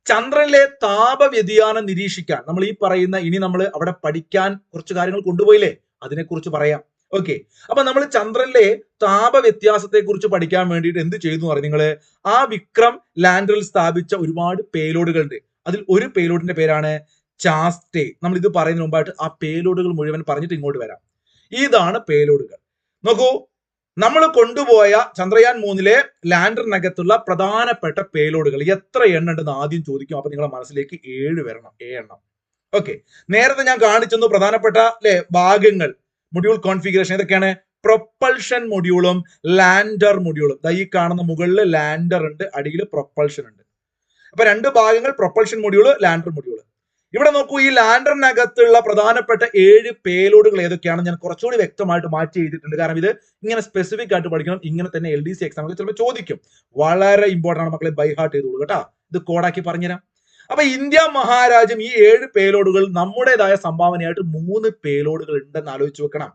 [SPEAKER 1] ചന്ദ്രനിലെ താപ വ്യതിയാനം നിരീക്ഷിക്കാൻ നമ്മൾ ഈ പറയുന്ന, ഇനി നമ്മൾ അവിടെ പഠിക്കാൻ കുറച്ച് കാര്യങ്ങൾ കൊണ്ടുപോയില്ലേ, അതിനെക്കുറിച്ച് പറയാം. ഓക്കെ. അപ്പൊ നമ്മൾ ചന്ദ്രനിലെ താപ വ്യത്യാസത്തെ കുറിച്ച് പഠിക്കാൻ വേണ്ടിയിട്ട് എന്ത് ചെയ്തു പറയും നിങ്ങള്? ആ വിക്രം ലാൻഡറിൽ സ്ഥാപിച്ച ഒരുപാട് പേലോഡുകൾ ഉണ്ട്. അതിൽ ഒരു പേലോഡിന്റെ പേരാണ് ചാസ്റ്റേ. നമ്മൾ ഇത് പറയുന്നതിന് മുമ്പായിട്ട് ആ പേലോഡുകൾ മുഴുവൻ പറഞ്ഞിട്ട് ഇങ്ങോട്ട് വരാം. ഇതാണ് പേലോഡുകൾ. നോക്കൂ, നമ്മൾ കൊണ്ടുപോയ ചന്ദ്രയാൻ 3 ലാൻഡറിനകത്തുള്ള പ്രധാനപ്പെട്ട പേലോഡുകൾ എത്ര എണ്ണം ഉണ്ടെന്ന് ആദ്യം ചോദിക്കും. അപ്പൊ നിങ്ങളുടെ മനസ്സിലേക്ക് 7 വരണം. 7 എണ്ണം. ഓക്കെ. നേരത്തെ ഞാൻ കാണിച്ചു പ്രധാനപ്പെട്ട ഭാഗങ്ങൾ, മൊഡ്യൂൾ കോൺഫിഗറേഷൻ. ഇതൊക്കെയാണ് പ്രൊപ്പൽഷൻ മൊഡ്യൂളും ലാൻഡർ മൊഡ്യൂളും. ഈ കാണുന്ന മുകളിൽ ലാൻഡർ ഉണ്ട്, അടിയിൽ പ്രൊപ്പൽഷൻ ഉണ്ട്. അപ്പൊ 2 ഭാഗങ്ങൾ, പ്രൊപ്പൽഷൻ മൊഡ്യൂള്, ലാൻഡർ മൊഡ്യൂള്. ഇവിടെ നോക്കൂ, ഈ ലാൻഡറിനകത്തുള്ള പ്രധാനപ്പെട്ട 7 പേലോഡുകൾ ഏതൊക്കെയാണെന്ന് ഞാൻ കുറച്ചുകൂടി വ്യക്തമായിട്ട് മാറ്റി എഴുതിയിട്ടുണ്ട്. കാരണം ഇത് ഇങ്ങനെ സ്പെസിഫിക് ആയിട്ട് പഠിക്കണം. ഇങ്ങനെ തന്നെ LDC എക്സാമിൽ ചിലപ്പോൾ ചോദിക്കും. വളരെ ഇമ്പോർട്ടന്റ് ആണ് മക്കളെ, ബൈ ഹാർട്ട് ചെയ്തോളൂ കേട്ടോ. ഇത് കോഡാക്കി പറഞ്ഞുതരാം. അപ്പൊ ഇന്ത്യ മഹാരാജ്യം ഈ 7 പേലോഡുകൾ നമ്മുടേതായ സംഭാവനയായിട്ട് 3 പേലോഡുകൾ ഉണ്ടെന്ന് ആലോചിച്ച് വെക്കണം.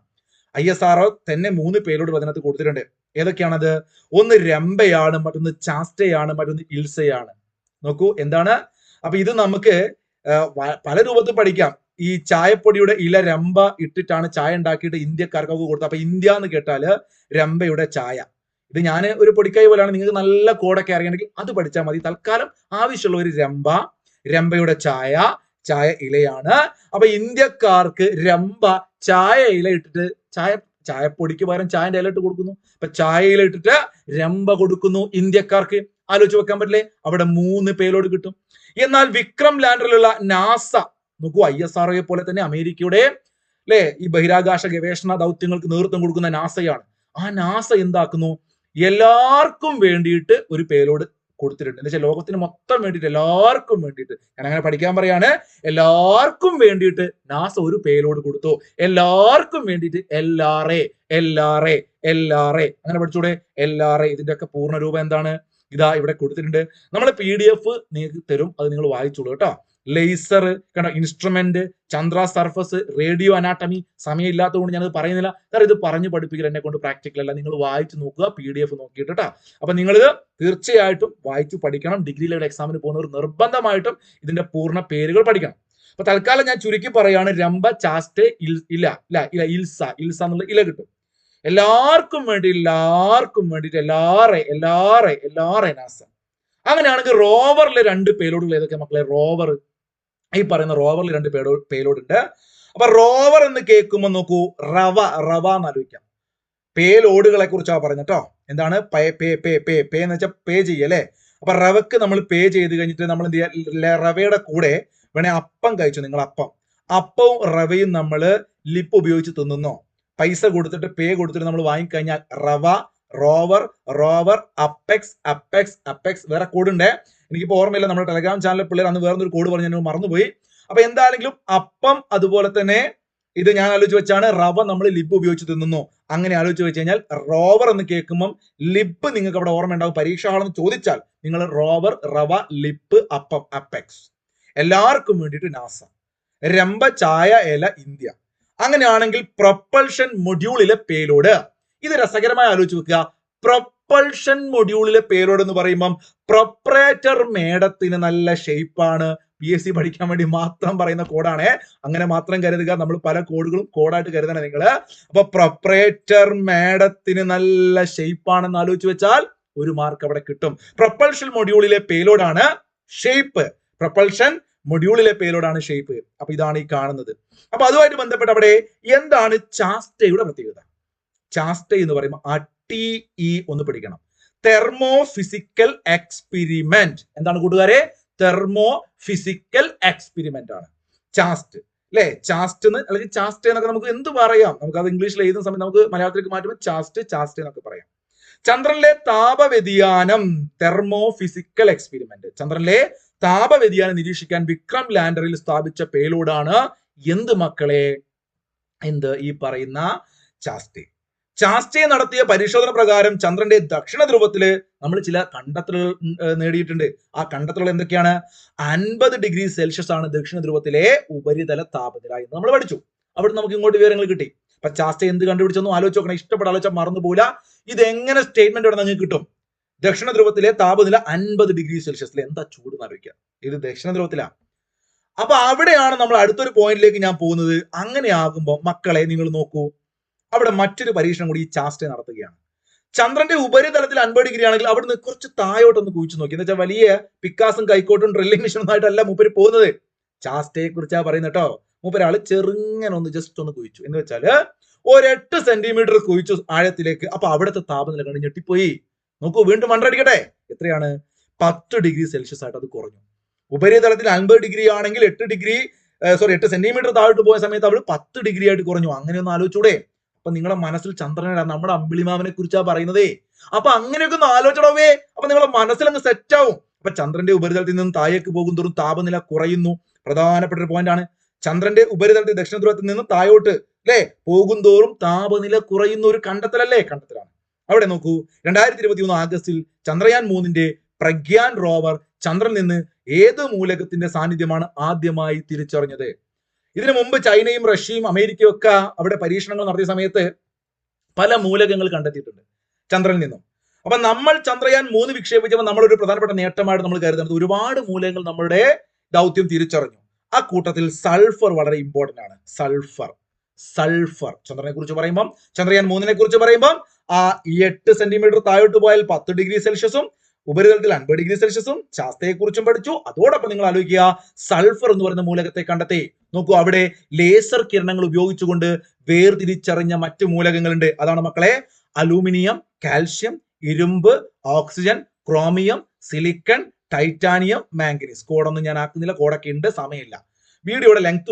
[SPEAKER 1] ISRO തന്നെ 3 പേലോഡുകൾ അതിനകത്ത് കൊടുത്തിട്ടുണ്ട്. ഏതൊക്കെയാണത്? ഒന്ന് രംഭയാണ്, മറ്റൊന്ന് ചാസ്റ്റയാണ്, മറ്റൊന്ന് ഇൽസയാണ്. നോക്കൂ, എന്താണ്? അപ്പൊ ഇത് നമുക്ക് പല രൂപത്തിൽ പഠിക്കാം. ഈ ചായപ്പൊടിയുടെ ഇല രമ്പ ഇട്ടിട്ടാണ് ചായ ഉണ്ടാക്കിയിട്ട് ഇന്ത്യക്കാർക്കൊക്കെ കൊടുത്തത്. അപ്പൊ ഇന്ത്യ എന്ന് കേട്ടാല് രമ്പയുടെ ചായ. ഇത് ഞാൻ ഒരു പൊടിക്കൈ പോലെയാണ്, നിങ്ങൾക്ക് നല്ല കോഡൊക്കെ അറിയണമെങ്കിൽ അത് പഠിച്ചാൽ മതി. തൽക്കാലം ആവശ്യമുള്ള ഒരു രമ്പയുടെ ചായ ഇലയാണ്. അപ്പൊ ഇന്ത്യക്കാർക്ക് രമ്പ ചായ ഇല ഇട്ടിട്ട് ചായപ്പൊടിക്ക് പകരം ചായന്റെ ഇല ഇട്ട് കൊടുക്കുന്നു. അപ്പൊ ചായ ഇല ഇട്ടിട്ട് രമ്പ കൊടുക്കുന്നു ഇന്ത്യക്കാർക്ക്. ആലോചിച്ച് വെക്കാൻ പറ്റില്ലേ? അവിടെ 3 പേലോഡ് കിട്ടും. എന്നാൽ വിക്രം ലാൻഡറിലുള്ള നാസ നോക്കൂ, ISRO പോലെ തന്നെ അമേരിക്കയുടെ ഈ ബഹിരാകാശ ഗവേഷണ ദൗത്യങ്ങൾക്ക് നേതൃത്വം കൊടുക്കുന്ന നാസയാണ്. ആ നാസ എന്താക്കുന്നു, എല്ലാവർക്കും വേണ്ടിയിട്ട് ഒരു പേലോഡ് കൊടുത്തിട്ടുണ്ട്. എന്ന് വെച്ചാൽ ലോകത്തിന് മൊത്തം വേണ്ടിയിട്ട്, എല്ലാവർക്കും വേണ്ടിയിട്ട്, ഞാൻ അങ്ങനെ പഠിക്കാൻ പറയാണ്, എല്ലാവർക്കും വേണ്ടിയിട്ട് നാസ ഒരു പേലോഡ് കൊടുത്തു. എല്ലാവർക്കും വേണ്ടിയിട്ട് LRA അങ്ങനെ പഠിച്ചൂടെ? LRA ഇതിന്റെ ഒക്കെ പൂർണ്ണ രൂപം എന്താണ്? ഇതാ ഇവിടെ കൊടുത്തിട്ടുണ്ട്. നമ്മളെ PDF നിങ്ങൾക്ക് തരും, അത് നിങ്ങൾ വായിച്ചോളൂ കേട്ടോ. ലേസർ കണ്ടോ, instrument, Chandra surface, radio anatomy. സമയമില്ലാത്തതുകൊണ്ട് ഞാനത് പറയുന്നില്ല, കാരണം ഇത് പറഞ്ഞു പഠിപ്പിക്കൽ എന്നെ കൊണ്ട് പ്രാക്ടിക്കൽ അല്ല. നിങ്ങൾ വായിച്ചു നോക്കുക, PDF നോക്കിയിട്ട് കേട്ടോ. അപ്പൊ നിങ്ങളിത് തീർച്ചയായിട്ടും വായിച്ചു പഠിക്കണം. ഡിഗ്രി ലെവൽ എക്സാമിന് പോകുന്നവർ നിർബന്ധമായിട്ടും ഇതിന്റെ പൂർണ്ണ പേരുകൾ പഠിക്കണം. അപ്പൊ തൽക്കാലം ഞാൻ ചുരുക്കി പറയാണ്, രമ്പ, ചാസ്റ്റ്, ഇൽസ എന്നുള്ള ഇല കിട്ടും. എല്ലാവർക്കും വേണ്ടിയിട്ട് LRA നാസ. അങ്ങനെയാണെങ്കിൽ റോവറിൽ 2 പേലോഡുകൾ ഏതൊക്കെ മക്കളെ? റോവർ, ഈ പറയുന്ന റോവറിൽ 2 പേലോഡ് ഉണ്ട്. അപ്പൊ റോവർ എന്ന് കേൾക്കുമ്പോൾ നോക്കൂ, റവ എന്ന് ആലോചിക്കാം. പേലോഡുകളെ കുറിച്ചാണ് പറഞ്ഞിട്ടോ. എന്താണ്? പേ എന്ന് വെച്ചാൽ പേ ചെയ്യല്ലേ. അപ്പൊ റവക്ക് നമ്മൾ പേ ചെയ്ത് കഴിഞ്ഞിട്ട് നമ്മൾ എന്ത് ചെയ്യാ? റവയുടെ കൂടെ വേണേ അപ്പം കഴിച്ചു നിങ്ങൾ. അപ്പവും റവയും നമ്മൾ ലിപ്പ് ഉപയോഗിച്ച് തിന്നുന്നോ? പൈസ കൊടുത്തിട്ട് പേ കൊടുത്തിട്ട് നമ്മൾ വാങ്ങിക്കഴിഞ്ഞാൽ റവ, റോവർ, അപ്പെക്സ് വേറെ കോഡുണ്ട്, എനിക്കിപ്പോ ഓർമ്മയില്ല. നമ്മുടെ ടെലഗ്രാം ചാനലിലെ പിള്ളേർ അന്ന് വേറൊരു കോഡ് പറഞ്ഞ് ഞാൻ മറന്നുപോയി. അപ്പൊ എന്താണെങ്കിലും അപ്പം, അതുപോലെ തന്നെ ഇത് ഞാൻ ആലോചിച്ച് വെച്ചാണ്. റവ നമ്മൾ ലിപ്പ് ഉപയോഗിച്ച് തിന്നുന്നു. അങ്ങനെ ആലോചിച്ച് വെച്ച് കഴിഞ്ഞാൽ റോവർ എന്ന് കേൾക്കുമ്പോൾ ലിപ്പ് നിങ്ങൾക്ക് അവിടെ ഓർമ്മ ഉണ്ടാവും. പരീക്ഷ ഹാളെന്ന് ചോദിച്ചാൽ നിങ്ങൾ റോവർ, റവ, ലിപ്പ്, അപ്പം, അപ്പെക്സ്. എല്ലാവർക്കും വേണ്ടിയിട്ട് നാസ. രമ്പ, ചായ, ഇല, ഇന്ത്യ. അങ്ങനെയാണെങ്കിൽ പ്രൊപ്പൽഷൻ മൊഡ്യൂളിലെ പേലോഡ്, ഇത് രസകരമായി ആലോചിച്ച് വെക്കുക. പ്രൊപ്പൽഷൻ മൊഡ്യൂളിലെ പേലോഡ് എന്ന് പറയുമ്പം പ്രൊപ്പറേറ്റർ മേഡത്തിന് നല്ല ഷേപ്പാണ്. PSC പഠിക്കാൻ വേണ്ടി മാത്രം പറയുന്ന കോഡാണ്, അങ്ങനെ മാത്രം കരുതുക. നമ്മൾ പല കോഡുകളും കോഡായിട്ട് കരുതണം നിങ്ങൾ. അപ്പൊ പ്രൊപ്പറേറ്റർ മേഡത്തിന് നല്ല ഷേപ്പാണെന്ന് ആലോചിച്ച് വെച്ചാൽ 1 മാർക്ക് അവിടെ കിട്ടും. പ്രൊപ്പൽഷൻ മൊഡ്യൂളിലെ പേലോഡാണ് ഷേപ്പ്. അപ്പൊ ഇതാണ് ഈ കാണുന്നത്. അപ്പൊ അതുമായിട്ട് ബന്ധപ്പെട്ട് അവിടെ എന്താണ് ചാസ്റ്റയുടെ പ്രത്യേകത? ചാസ്റ്റ എന്ന് പറയുമ്പോൾ TE ഒന്ന് പഠിക്കണം. Thermo physical experiment. എന്താണ് കൂട്ടുകാരെ? തെർമോ ഫിസിക്കൽ എക്സ്പെരിമെന്റ് ആണ് ചാസ്റ്റ്. അല്ലെ? ചാസ്റ്റ് അല്ലെങ്കിൽ ചാസ്റ്റ് എന്നൊക്കെ നമുക്ക് എന്ത് പറയാം? നമുക്ക് അത് ഇംഗ്ലീഷിൽ എഴുതുന്ന സമയത്ത് നമുക്ക് മലയാളത്തിലേക്ക് മാറ്റുമ്പോൾ ചാസ്റ്റ് എന്നൊക്കെ പറയാം. ചന്ദ്രനിലെ താപവ്യതിയാനം, തെർമോ ഫിസിക്കൽ എക്സ്പെരിമെന്റ്. ചന്ദ്രനിലെ താപവ്യതിയാനം നിരീക്ഷിക്കാൻ വിക്രം ലാൻഡറിൽ സ്ഥാപിച്ച പേലോഡാണ് എന്ത് മക്കളെ? ഈ പറയുന്ന ചാസ്റ്റേ നടത്തിയ പരിശോധന പ്രകാരം ചന്ദ്രന്റെ ദക്ഷിണ ധ്രുവത്തില് നമ്മൾ ചില കണ്ടെത്തലുകൾ നേടിയിട്ടുണ്ട്. ആ കണ്ടെത്തലുകൾ എന്തൊക്കെയാണ്? 50°C ആണ് ദക്ഷിണ ധ്രുവത്തിലെ ഉപരിതല താപനില എന്ന് നമ്മൾ പഠിച്ചു. അവിടെ നമുക്ക് ഇങ്ങോട്ട് വിവരങ്ങൾ കിട്ടി. അപ്പൊ ചാസ്റ്റേ എന്ത് കണ്ടുപിടിച്ചെന്നും ആലോചിച്ച് നോക്കണം. ഇഷ്ടപ്പെട്ട ആലോചിച്ചാൽ മറന്നുപോല. ഇത് എങ്ങനെ സ്റ്റേറ്റ്മെന്റ് ഇവിടെ നിങ്ങൾക്ക് കിട്ടും? ദക്ഷിണ ധ്രുവത്തിലെ താപനില 50°C. എന്താ ചൂട് ആലോചിക്കുക. ഇത് ദക്ഷിണ ധ്രുവത്തിലാണ്. അപ്പൊ അവിടെയാണ് നമ്മൾ അടുത്തൊരു പോയിന്റിലേക്ക് ഞാൻ പോകുന്നത്. അങ്ങനെ ആകുമ്പോൾ മക്കളെ നിങ്ങൾ നോക്കൂ, അവിടെ മറ്റൊരു പരീക്ഷണം കൂടി ഈ ചാസ്റ്റേ നടത്തുകയാണ്. ചന്ദ്രന്റെ ഉപരിതലത്തിൽ 50° ആണെങ്കിൽ അവിടുന്ന് കുറച്ച് താഴോട്ടൊന്ന് കുഴിച്ചു നോക്കി. എന്ന് വെച്ചാൽ വലിയ പിക്കാസും കൈക്കോട്ടും ഡ്രില്ലിംഗ് മെഷീനുമായിട്ടല്ല മൂപ്പര് പോകുന്നത്. ചാസ്റ്റയെ കുറിച്ചാ പറയുന്നത് കേട്ടോ. മൂപ്പരാള് ചെറുങ്ങനെ ഒന്ന് ജസ്റ്റ് ഒന്ന് കുഴിച്ചു. എന്ന് വെച്ചാല് 8 സെന്റിമീറ്റർ കുഴിച്ചു ആഴത്തിലേക്ക്. അപ്പൊ അവിടുത്തെ താപനില കണ്ട് ഞെട്ടിപ്പോയി. നോക്കൂ, വീണ്ടും മണ്ടടിക്കട്ടെ. എത്രയാണ്? 10°C ആയിട്ട് അത് കുറഞ്ഞു. ഉപരിതലത്തിൽ 50° ആണെങ്കിൽ 8 സെന്റിമീറ്റർ താഴോട്ട് പോയ സമയത്ത് അവിടെ 10° ആയിട്ട് കുറഞ്ഞു. അങ്ങനെ ഒന്ന് ആലോചിച്ചൂടെ? അപ്പൊ നിങ്ങളുടെ മനസ്സിൽ ചന്ദ്രനെ, നമ്മുടെ അമ്പിളിമാമനെ കുറിച്ചാ പറയുന്നതേ. അപ്പൊ അങ്ങനെയൊക്കെ ഒന്ന് ആലോചിച്ചടവേ. അപ്പൊ നിങ്ങളുടെ മനസ്സിൽ അങ്ങ് സെറ്റ് ആവും. അപ്പൊ ചന്ദ്രന്റെ ഉപരിതലത്തിൽ നിന്ന് താഴേക്ക് പോകും തോറും താപനില കുറയുന്നു. പ്രധാനപ്പെട്ട ഒരു പോയിന്റ് ആണ്. ചന്ദ്രന്റെ ഉപരിതലത്തിൽ ദക്ഷിണ ധ്രുവത്തിൽ നിന്ന് താഴോട്ട് പോകും തോറും താപനില കുറയുന്ന ഒരു കണ്ടെത്തലാണ്. അവിടെ നോക്കൂ, 2021 ആഗസ്റ്റിൽ ചന്ദ്രയാൻ 3ന്റെ പ്രഗ്യാൻ റോവർ ചന്ദ്രനിൽ നിന്ന് ഏത് മൂലകത്തിന്റെ സാന്നിധ്യമാണ് ആദ്യമായി തിരിച്ചറിഞ്ഞത്? ഇതിനു മുമ്പ് ചൈനയും റഷ്യയും അമേരിക്കയും ഒക്കെ അവിടെ പരീക്ഷണങ്ങൾ നടത്തിയ സമയത്ത് പല മൂലകങ്ങൾ കണ്ടെത്തിയിട്ടുണ്ട് ചന്ദ്രനിൽ നിന്നും. അപ്പൊ നമ്മൾ ചന്ദ്രയാൻ 3 വിക്ഷേപിച്ചപ്പോൾ നമ്മളൊരു പ്രധാനപ്പെട്ട നേട്ടമായിട്ട് നമ്മൾ കരുതുന്നത് ഒരുപാട് മൂലകങ്ങൾ നമ്മളുടെ ദൗത്യം തിരിച്ചറിഞ്ഞു. ആ കൂട്ടത്തിൽ സൾഫർ വളരെ ഇമ്പോർട്ടന്റ് ആണ്. സൾഫർ ചന്ദ്രനെ കുറിച്ച് പറയുമ്പോൾ, ചന്ദ്രയാൻ 3 കുറിച്ച് പറയുമ്പോൾ ആ 8 സെന്റിമീറ്റർ താഴോട്ട് പോയാൽ 10 ഡിഗ്രി സെൽഷ്യസും ഉപരിതലത്തിൽ 50 ഡിഗ്രി സെൽഷ്യസും ശാസ്ത്രയെ കുറിച്ചും പഠിച്ചു. അതോടൊപ്പം നിങ്ങൾ ആലോചിക്കുക, സൾഫർ എന്ന് പറയുന്ന മൂലകത്തെ കണ്ടെത്തി. നോക്കൂ, അവിടെ ലേസർ കിരണങ്ങൾ ഉപയോഗിച്ചുകൊണ്ട് വേർതിരിച്ചറിഞ്ഞ മറ്റു മൂലകങ്ങളുണ്ട്. അതാണ് മക്കളെ അലൂമിനിയം, കാൽഷ്യം, ഇരുമ്പ്, oxygen, chromium, silicon, titanium, manganese. കോഡൊന്നും ഞാൻ ആക്കുന്നില്ല, കോഡൊക്കെ ഉണ്ട്, സമയമില്ല. വീഡിയോയുടെ ലെങ്ത്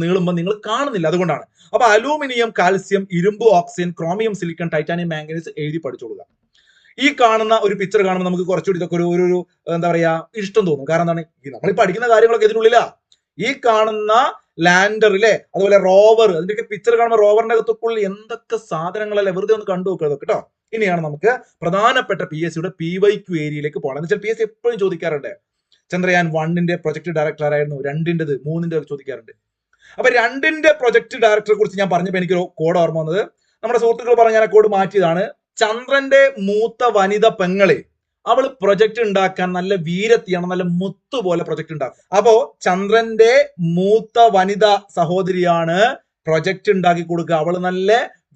[SPEAKER 1] നീളുമ്പോൾ നിങ്ങൾ കാണുന്നില്ല, അതുകൊണ്ടാണ്. അപ്പൊ അലൂമിനിയം, കാൽസ്യം, ഇരുമ്പ്, oxygen, chromium, silicon, titanium, manganese എഴുതി പഠിച്ചോളുക. ഈ കാണുന്ന ഒരു പിക്ചർ കാണുമ്പോൾ നമുക്ക് കുറച്ചുകൂടി ഇതൊക്കെ ഒരു എന്താ പറയാ ഇഷ്ടം തോന്നും. കാരണം എന്താണ്, നമ്മൾ ഈ പഠിക്കുന്ന കാര്യങ്ങളൊക്കെ ഇതിനുള്ളിലാ. ഈ കാണുന്ന ലാൻഡറിലെ അതുപോലെ റോവർ, അതിന്റെയൊക്കെ പിക്ചർ കാണുമ്പോൾ റോവറിന്റെ അകത്തൊക്കെ എന്തൊക്കെ സാധനങ്ങളല്ലേ, വെറുതെ ഒന്ന് കണ്ടു നോക്കുക കേട്ടോ. ഇനിയാണ് നമുക്ക് പ്രധാനപ്പെട്ട PSCയുടെ PYQ ഏരിയയിലേക്ക് പോകണം. എന്ന് വെച്ചാൽ PSC എപ്പോഴും ചോദിക്കാറുണ്ട്, ചന്ദ്രയാൻ 1ന്റെ പ്രൊജക്ട് ഡയറക്ടർ ആരായിരുന്നു, 2ന്റേത്, 3ന്റെ ചോദിക്കാറുണ്ട്. അപ്പൊ 2ന്റെ പ്രൊജക്ട് ഡയറക്ടറെ കുറിച്ച് ഞാൻ പറഞ്ഞപ്പോൾ എനിക്ക് കോഡ് ഓർമ്മ വന്നത്, നമ്മുടെ സുഹൃത്തുക്കൾ പറഞ്ഞ ഞാൻ കോഡ് മാറ്റിയതാണ്. ചന്ദ്രന്റെ മൂത്ത വനിത പെങ്ങളെ, അവള് പ്രൊജക്ട് ഉണ്ടാക്കാൻ നല്ല വീരത്തിയാണ്, നല്ല മുത്തു പോലെ പ്രൊജക്ട് ഉണ്ടാക്കും. അപ്പോ ചന്ദ്രന്റെ മൂത്ത വനിത സഹോദരിയാണ് പ്രൊജക്ട് ഉണ്ടാക്കി കൊടുക്കുക. അവള് നല്ല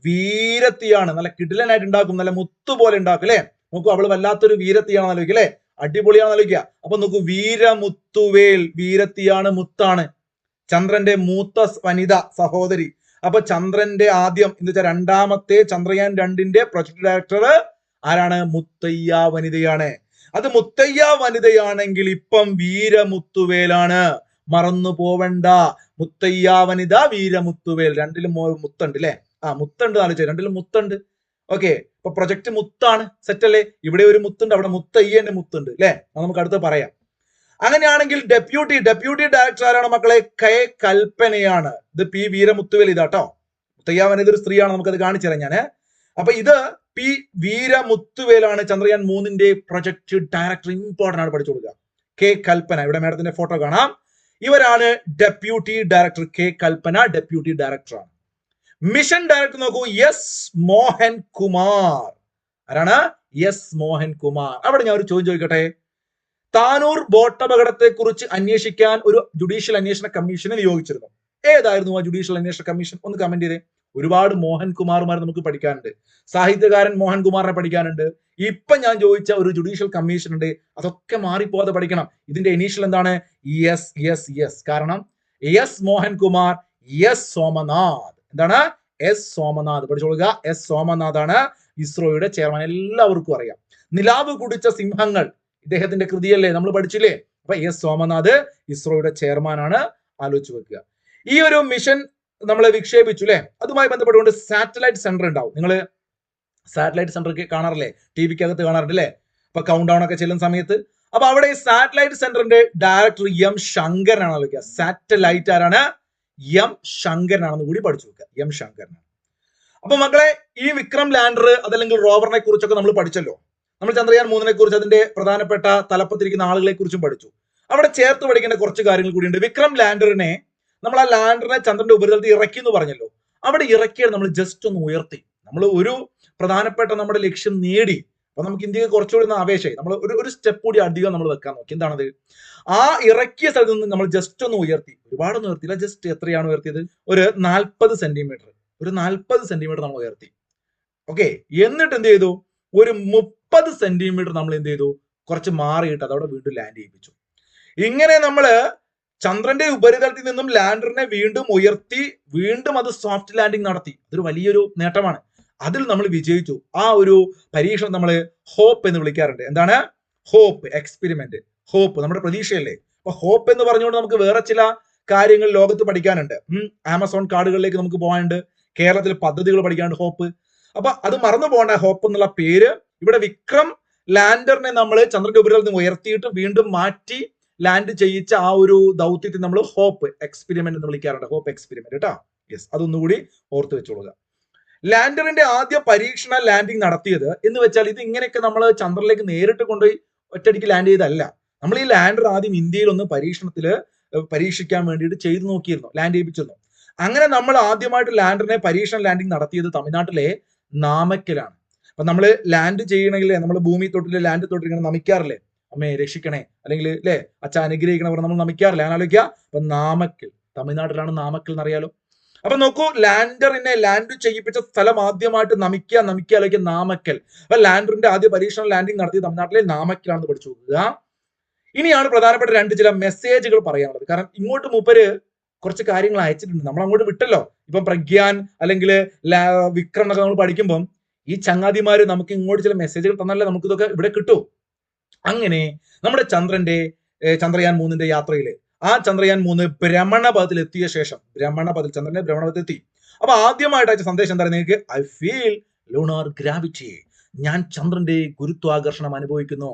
[SPEAKER 1] വീരത്തിയാണ്, നല്ല കിടിലനായിട്ട് ഉണ്ടാക്കും, നല്ല മുത്തു പോലെ ഉണ്ടാക്കും അല്ലെ. നോക്കൂ, അവള് വല്ലാത്തൊരു വീരത്തിയാണെന്ന് ആലോചിക്കുക അല്ലെ, അടിപൊളിയാണെന്ന് ആലോചിക്കുക. അപ്പൊ നോക്കൂ, വീരമുത്തുവേൽ, വീരത്തിയാണ്, മുത്താണ്, ചന്ദ്രന്റെ മൂത്ത വനിത സഹോദരി. അപ്പൊ ചന്ദ്രന്റെ ആദ്യം എന്ന് വെച്ചാൽ രണ്ടാമത്തെ ചന്ദ്രയാൻ 2ന്റെ പ്രൊജക്ട് ഡയറക്ടർ ആരാണ്, മുത്തയ്യ വനിതയാണ്. അത് മുത്തയ്യ വനിതയാണെങ്കിൽ ഇപ്പം വീരമുത്തുവേലാണ്, മറന്നു പോവണ്ട. മുത്തയ്യ വനിത, വീരമുത്തുവേൽ, രണ്ടിലും മുത്തുണ്ട് അല്ലെ. മുത്തുണ്ട് ആലോചിച്ച, രണ്ടിലും മുത്തുണ്ട്. ഓക്കെ, ഇപ്പൊ പ്രൊജക്ട് മുത്താണ്, സെറ്റ് അല്ലേ. ഇവിടെ ഒരു മുത്തുണ്ട്, അവിടെ മുത്തയ്യന്റെ മുത്തുണ്ട് അല്ലെ. നമുക്ക് അടുത്ത് പറയാം. അങ്ങനെയാണെങ്കിൽ ഡെപ്യൂട്ടി ഡയറക്ടർ ആരാണ് മക്കളെ, കെ കൽപ്പനയാണ്. ഇത് പി വീരമുത്തുവേൽ ഇതാട്ടോ. മുത്തയ്യ വനിത ഒരു സ്ത്രീയാണ്, നമുക്കത് കാണിച്ചു തരാം ഞാന്. അപ്പൊ ഇത് പി വീരമുത്തുവേലാണ് ചന്ദ്രയാൻ 3ന്റെ പ്രൊജക്ട് ഡയറക്ടർ. ഇമ്പോർട്ടന്റ് ആണ്, പഠിച്ചു കൊടുക്കുക. കെ കൽപ്പന, ഇവിടെ മാഡത്തിന്റെ ഫോട്ടോ കാണാം. ഇവരാണ് ഡെപ്യൂട്ടി ഡയറക്ടർ. കെ കൽപ്പന ഡെപ്യൂട്ടി ഡയറക്ടറാണ്. മിഷൻ ഡയറക്ടർ നോക്കൂ, എസ് മോഹൻ കുമാർ. ആരാണ്, എസ് മോഹൻ കുമാർ. അവിടെ ഞാൻ ഒരു ചോദ്യം ചോദിക്കട്ടെ, താനൂർ ബോട്ടപകടത്തെ കുറിച്ച് അന്വേഷിക്കാൻ ഒരു ജുഡീഷ്യൽ അന്വേഷണ കമ്മീഷനെ നിയോഗിച്ചിരുന്നു. ഏതായിരുന്നു ആ ജുഡീഷ്യൽ അന്വേഷണ കമ്മീഷൻ? ഒന്ന് കമന്റ് ചെയ്തേ. ഒരുപാട് മോഹൻ കുമാർമാർ നമുക്ക് പഠിക്കാനുണ്ട്. സാഹിത്യകാരൻ മോഹൻ കുമാറിനെ പഠിക്കാനുണ്ട്. ഇപ്പൊ ഞാൻ ചോദിച്ച ഒരു ജുഡീഷ്യൽ കമ്മീഷൻ ഉണ്ട്, അതൊക്കെ മാറിപ്പോകാതെ പഠിക്കണം. ഇതിന്റെ ഇനീഷ്യൽ എന്താണ്? എസ്. കാരണം എസ് മോഹൻ കുമാർ, എസ് സോമനാഥ്. എന്താണ്? എസ് സോമനാഥ്. പഠിച്ചോളുക. എസ് സോമനാഥ് ആണ് ഇസ്രോയുടെ ചെയർമാൻ. എല്ലാവർക്കും അറിയാം. നിലാവ് കുടിച്ച സിംഹങ്ങൾ ഇദ്ദേഹത്തിന്റെ കൃതിയല്ലേ, നമ്മൾ പഠിച്ചില്ലേ. അപ്പൊ എസ് സോമനാഥ് ഇസ്രോയുടെ ചെയർമാൻ ആണ്. ആലോചിച്ച് വെക്കുക. ഈ ഒരു മിഷൻ നമ്മൾ വിക്ഷേപിച്ചു അല്ലെ. അതുമായി ബന്ധപ്പെട്ടുകൊണ്ട് സാറ്റലൈറ്റ് സെന്റർ ഉണ്ടാവും. നിങ്ങൾ സാറ്റലൈറ്റ് സെന്റർ കാണാറില്ലേ, ടിവിക്ക് അകത്ത് കാണാറുണ്ട് അല്ലെ. അപ്പൊ കൗണ്ട് ഡൗൺ ഒക്കെ ചെല്ലുന്ന സമയത്ത് അപ്പൊ അവിടെ സാറ്റലൈറ്റ് സെന്ററിന്റെ ഡയറക്ടർ എം ശങ്കരനാണ്. ആലോചിക്കുക. സാറ്റലൈറ്റ് ആരാണ്? എം ശങ്കരനാണെന്ന് കൂടി പഠിച്ചു വെക്കുക. എം ശങ്കരനാണ്. അപ്പൊ മക്കളെ, ഈ വിക്രം ലാൻഡർ അതല്ലെങ്കിൽ റോവറിനെ കുറിച്ചൊക്കെ നമ്മൾ പഠിച്ചല്ലോ. നമ്മൾ ചന്ദ്രയാൻ 3നെ കുറിച്ച്, അതിന്റെ പ്രധാനപ്പെട്ട തലപ്പത്തിരിക്കുന്ന ആളുകളെ കുറിച്ചും പഠിച്ചു. അവിടെ ചേർത്ത് പഠിക്കേണ്ട കുറച്ച് കാര്യങ്ങൾ കൂടിയുണ്ട്. വിക്രം ലാൻഡറിനെ, നമ്മൾ ആ ലാൻഡറിനെ ചന്ദ്രന്റെ ഉപരിതലത്തിൽ ഇറക്കി എന്ന് പറഞ്ഞല്ലോ. അവിടെ ഇറക്കിയത് നമ്മൾ ജസ്റ്റ് ഒന്ന് ഉയർത്തി. നമ്മൾ ഒരു പ്രധാനപ്പെട്ട നമ്മുടെ ലക്ഷ്യം നേടി. അപ്പൊ നമുക്ക് ഇന്ത്യക്ക് കുറച്ചുകൂടി ആവേശമായി. നമ്മൾ ഒരു സ്റ്റെപ്പ് കൂടി അധികം നമ്മൾ വെക്കാൻ നോക്കി. എന്താണത്? ആ ഇറക്കിയ സ്ഥലത്ത് നിന്ന് നമ്മൾ ജസ്റ്റ് ഒന്ന് ഉയർത്തി. ഒരുപാടൊന്നും ഉയർത്തിയില്ല, ജസ്റ്റ് എത്രയാണ് ഉയർത്തിയത്? ഒരു 40 സെന്റിമീറ്റർ. ഒരു 40 സെന്റിമീറ്റർ നമ്മൾ ഉയർത്തി. ഓക്കെ, എന്നിട്ട് എന്ത് ചെയ്തു? ഒരു 30 സെന്റിമീറ്റർ നമ്മൾ എന്ത് ചെയ്തു? കുറച്ച് മാറിയിട്ട് അതവിടെ വീണ്ടും ലാൻഡ് ചെയ്യിപ്പിച്ചു. ഇങ്ങനെ നമ്മള് ചന്ദ്രന്റെ ഉപരിതലത്തിൽ നിന്നും ലാൻഡറിനെ വീണ്ടും ഉയർത്തി, വീണ്ടും അത് സോഫ്റ്റ് ലാൻഡിംഗ് നടത്തി. അതൊരു വലിയൊരു നേട്ടമാണ്. അതിൽ നമ്മൾ വിജയിച്ചു. ആ ഒരു പരീക്ഷണം നമ്മൾ ഹോപ്പ് എന്ന് വിളിക്കാറുണ്ട്. എന്താണ്? Hope experiment. ഹോപ്പ് നമ്മുടെ പ്രതീക്ഷയല്ലേ. അപ്പൊ ഹോപ്പ് എന്ന് പറഞ്ഞുകൊണ്ട് നമുക്ക് വേറെ ചില കാര്യങ്ങൾ ലോകത്ത് പഠിക്കാനുണ്ട്. ആമസോൺ കാടുകളിലേക്ക് നമുക്ക് പോകാനുണ്ട്. കേരളത്തിൽ പദ്ധതികൾ പഠിക്കാനുണ്ട്. ഹോപ്പ്. അപ്പൊ അത് മറന്നു പോകേണ്ട. ഹോപ്പ് എന്നുള്ള പേര് ഇവിടെ വിക്രം ലാൻഡറിനെ നമ്മൾ ചന്ദ്രന്റെ ഉപരിതലത്തിൽ നിന്ന് ഉയർത്തിയിട്ട് വീണ്ടും മാറ്റി ലാൻഡ് ചെയ്യിച്ച ആ ഒരു ദൗത്യത്തിൽ നമ്മൾ ഹോപ്പ് എക്സ്പെരിമെന്റ് എന്ന് വിളിക്കാറുണ്ട്. ഹോപ്പ് എക്സ്പെരിമെന്റ് കേട്ടോ. യെസ്, അതൊന്നുകൂടി ഓർത്ത് വെച്ചോളുക. ലാൻഡറിന്റെ ആദ്യ പരീക്ഷണ ലാൻഡിംഗ് നടത്തിയത് എന്ന് വെച്ചാൽ, ഇത് ഇങ്ങനെയൊക്കെ നമ്മൾ ചന്ദ്രനിലേക്ക് നേരിട്ട് കൊണ്ടുപോയി ഒറ്റയടിക്ക് ലാൻഡ് ചെയ്തല്ല. നമ്മൾ ഈ ലാൻഡർ ആദ്യം ഇന്ത്യയിൽ ഒന്ന് പരീക്ഷിക്കാൻ വേണ്ടിയിട്ട് ചെയ്തു നോക്കിയിരുന്നു, ലാൻഡ് ചെയ്യിപ്പിച്ചിരുന്നു. അങ്ങനെ നമ്മൾ ആദ്യമായിട്ട് ലാൻഡറിനെ പരീക്ഷണ ലാൻഡിംഗ് നടത്തിയത് തമിഴ്നാട്ടിലെ നാമക്കലാണ്. അപ്പൊ നമ്മൾ ലാൻഡ് ചെയ്യണമെങ്കിൽ നമ്മൾ ഭൂമി തൊട്ടില് ലാൻഡ് തൊട്ടിൽ ഇങ്ങനെ നമിക്കാറില്ലേ. അമ്മയെ രക്ഷിക്കണേ, അല്ലെങ്കിൽ അല്ലെ അച്ഛൻ അനുഗ്രഹിക്കണേ പറഞ്ഞ് നമ്മൾ നമിക്കാറില്ല, ഞാൻ ആലോചിക്കുക. അപ്പൊ നാമക്കൽ, തമിഴ്നാട്ടിലാണ് നാമക്കൽ എന്നറിയാലോ. അപ്പൊ നോക്കൂ, ലാൻഡറിനെ ലാൻഡ് ചെയ്യിപ്പിച്ച സ്ഥലം ആദ്യമായിട്ട് നമിക്കുക അല്ലെങ്കിൽ നാമക്കൽ. അപ്പൊ ലാൻഡറിന്റെ ആദ്യ പരീക്ഷണ ലാൻഡിംഗ് നടത്തിയ തമിഴ്നാട്ടിലെ നാമക്കലാണെന്ന് പഠിച്ചു നോക്കുക. ഇനിയാണ് പ്രധാനപ്പെട്ട ചില മെസ്സേജുകൾ പറയാനുള്ളത്. കാരണം ഇങ്ങോട്ട് മൂപ്പര് കുറച്ച് കാര്യങ്ങൾ അയച്ചിട്ടുണ്ട്, നമ്മൾ അങ്ങോട്ട് വിട്ടല്ലോ. ഇപ്പം പ്രഗ്യാൻ അല്ലെങ്കിൽ വിക്രം എന്നൊക്കെ നമ്മൾ പഠിക്കുമ്പം ഈ ചങ്ങാതിമാര് നമുക്ക് ഇങ്ങോട്ട് ചില മെസ്സേജുകൾ തന്നല്ലേ നമുക്ക് ഇതൊക്കെ ഇവിടെ കിട്ടൂ. അങ്ങനെ നമ്മുടെ ചന്ദ്രയാൻ 3ന്റെ യാത്രയില് ആ ചന്ദ്രയാൻ 3 ഭ്രമണപഥത്തിൽ എത്തിയ ശേഷം, ചന്ദ്രന്റെ ഭ്രമണപഥത്തിൽ എത്തി. അപ്പൊ ആദ്യമായിട്ട് അയച്ച സന്ദേശം എന്താ നിങ്ങൾക്ക്? ഐ ഫീൽ ലൂണാർ ഗ്രാവിറ്റി, ഞാൻ ചന്ദ്രന്റെ ഗുരുത്വാകർഷണം അനുഭവിക്കുന്നു.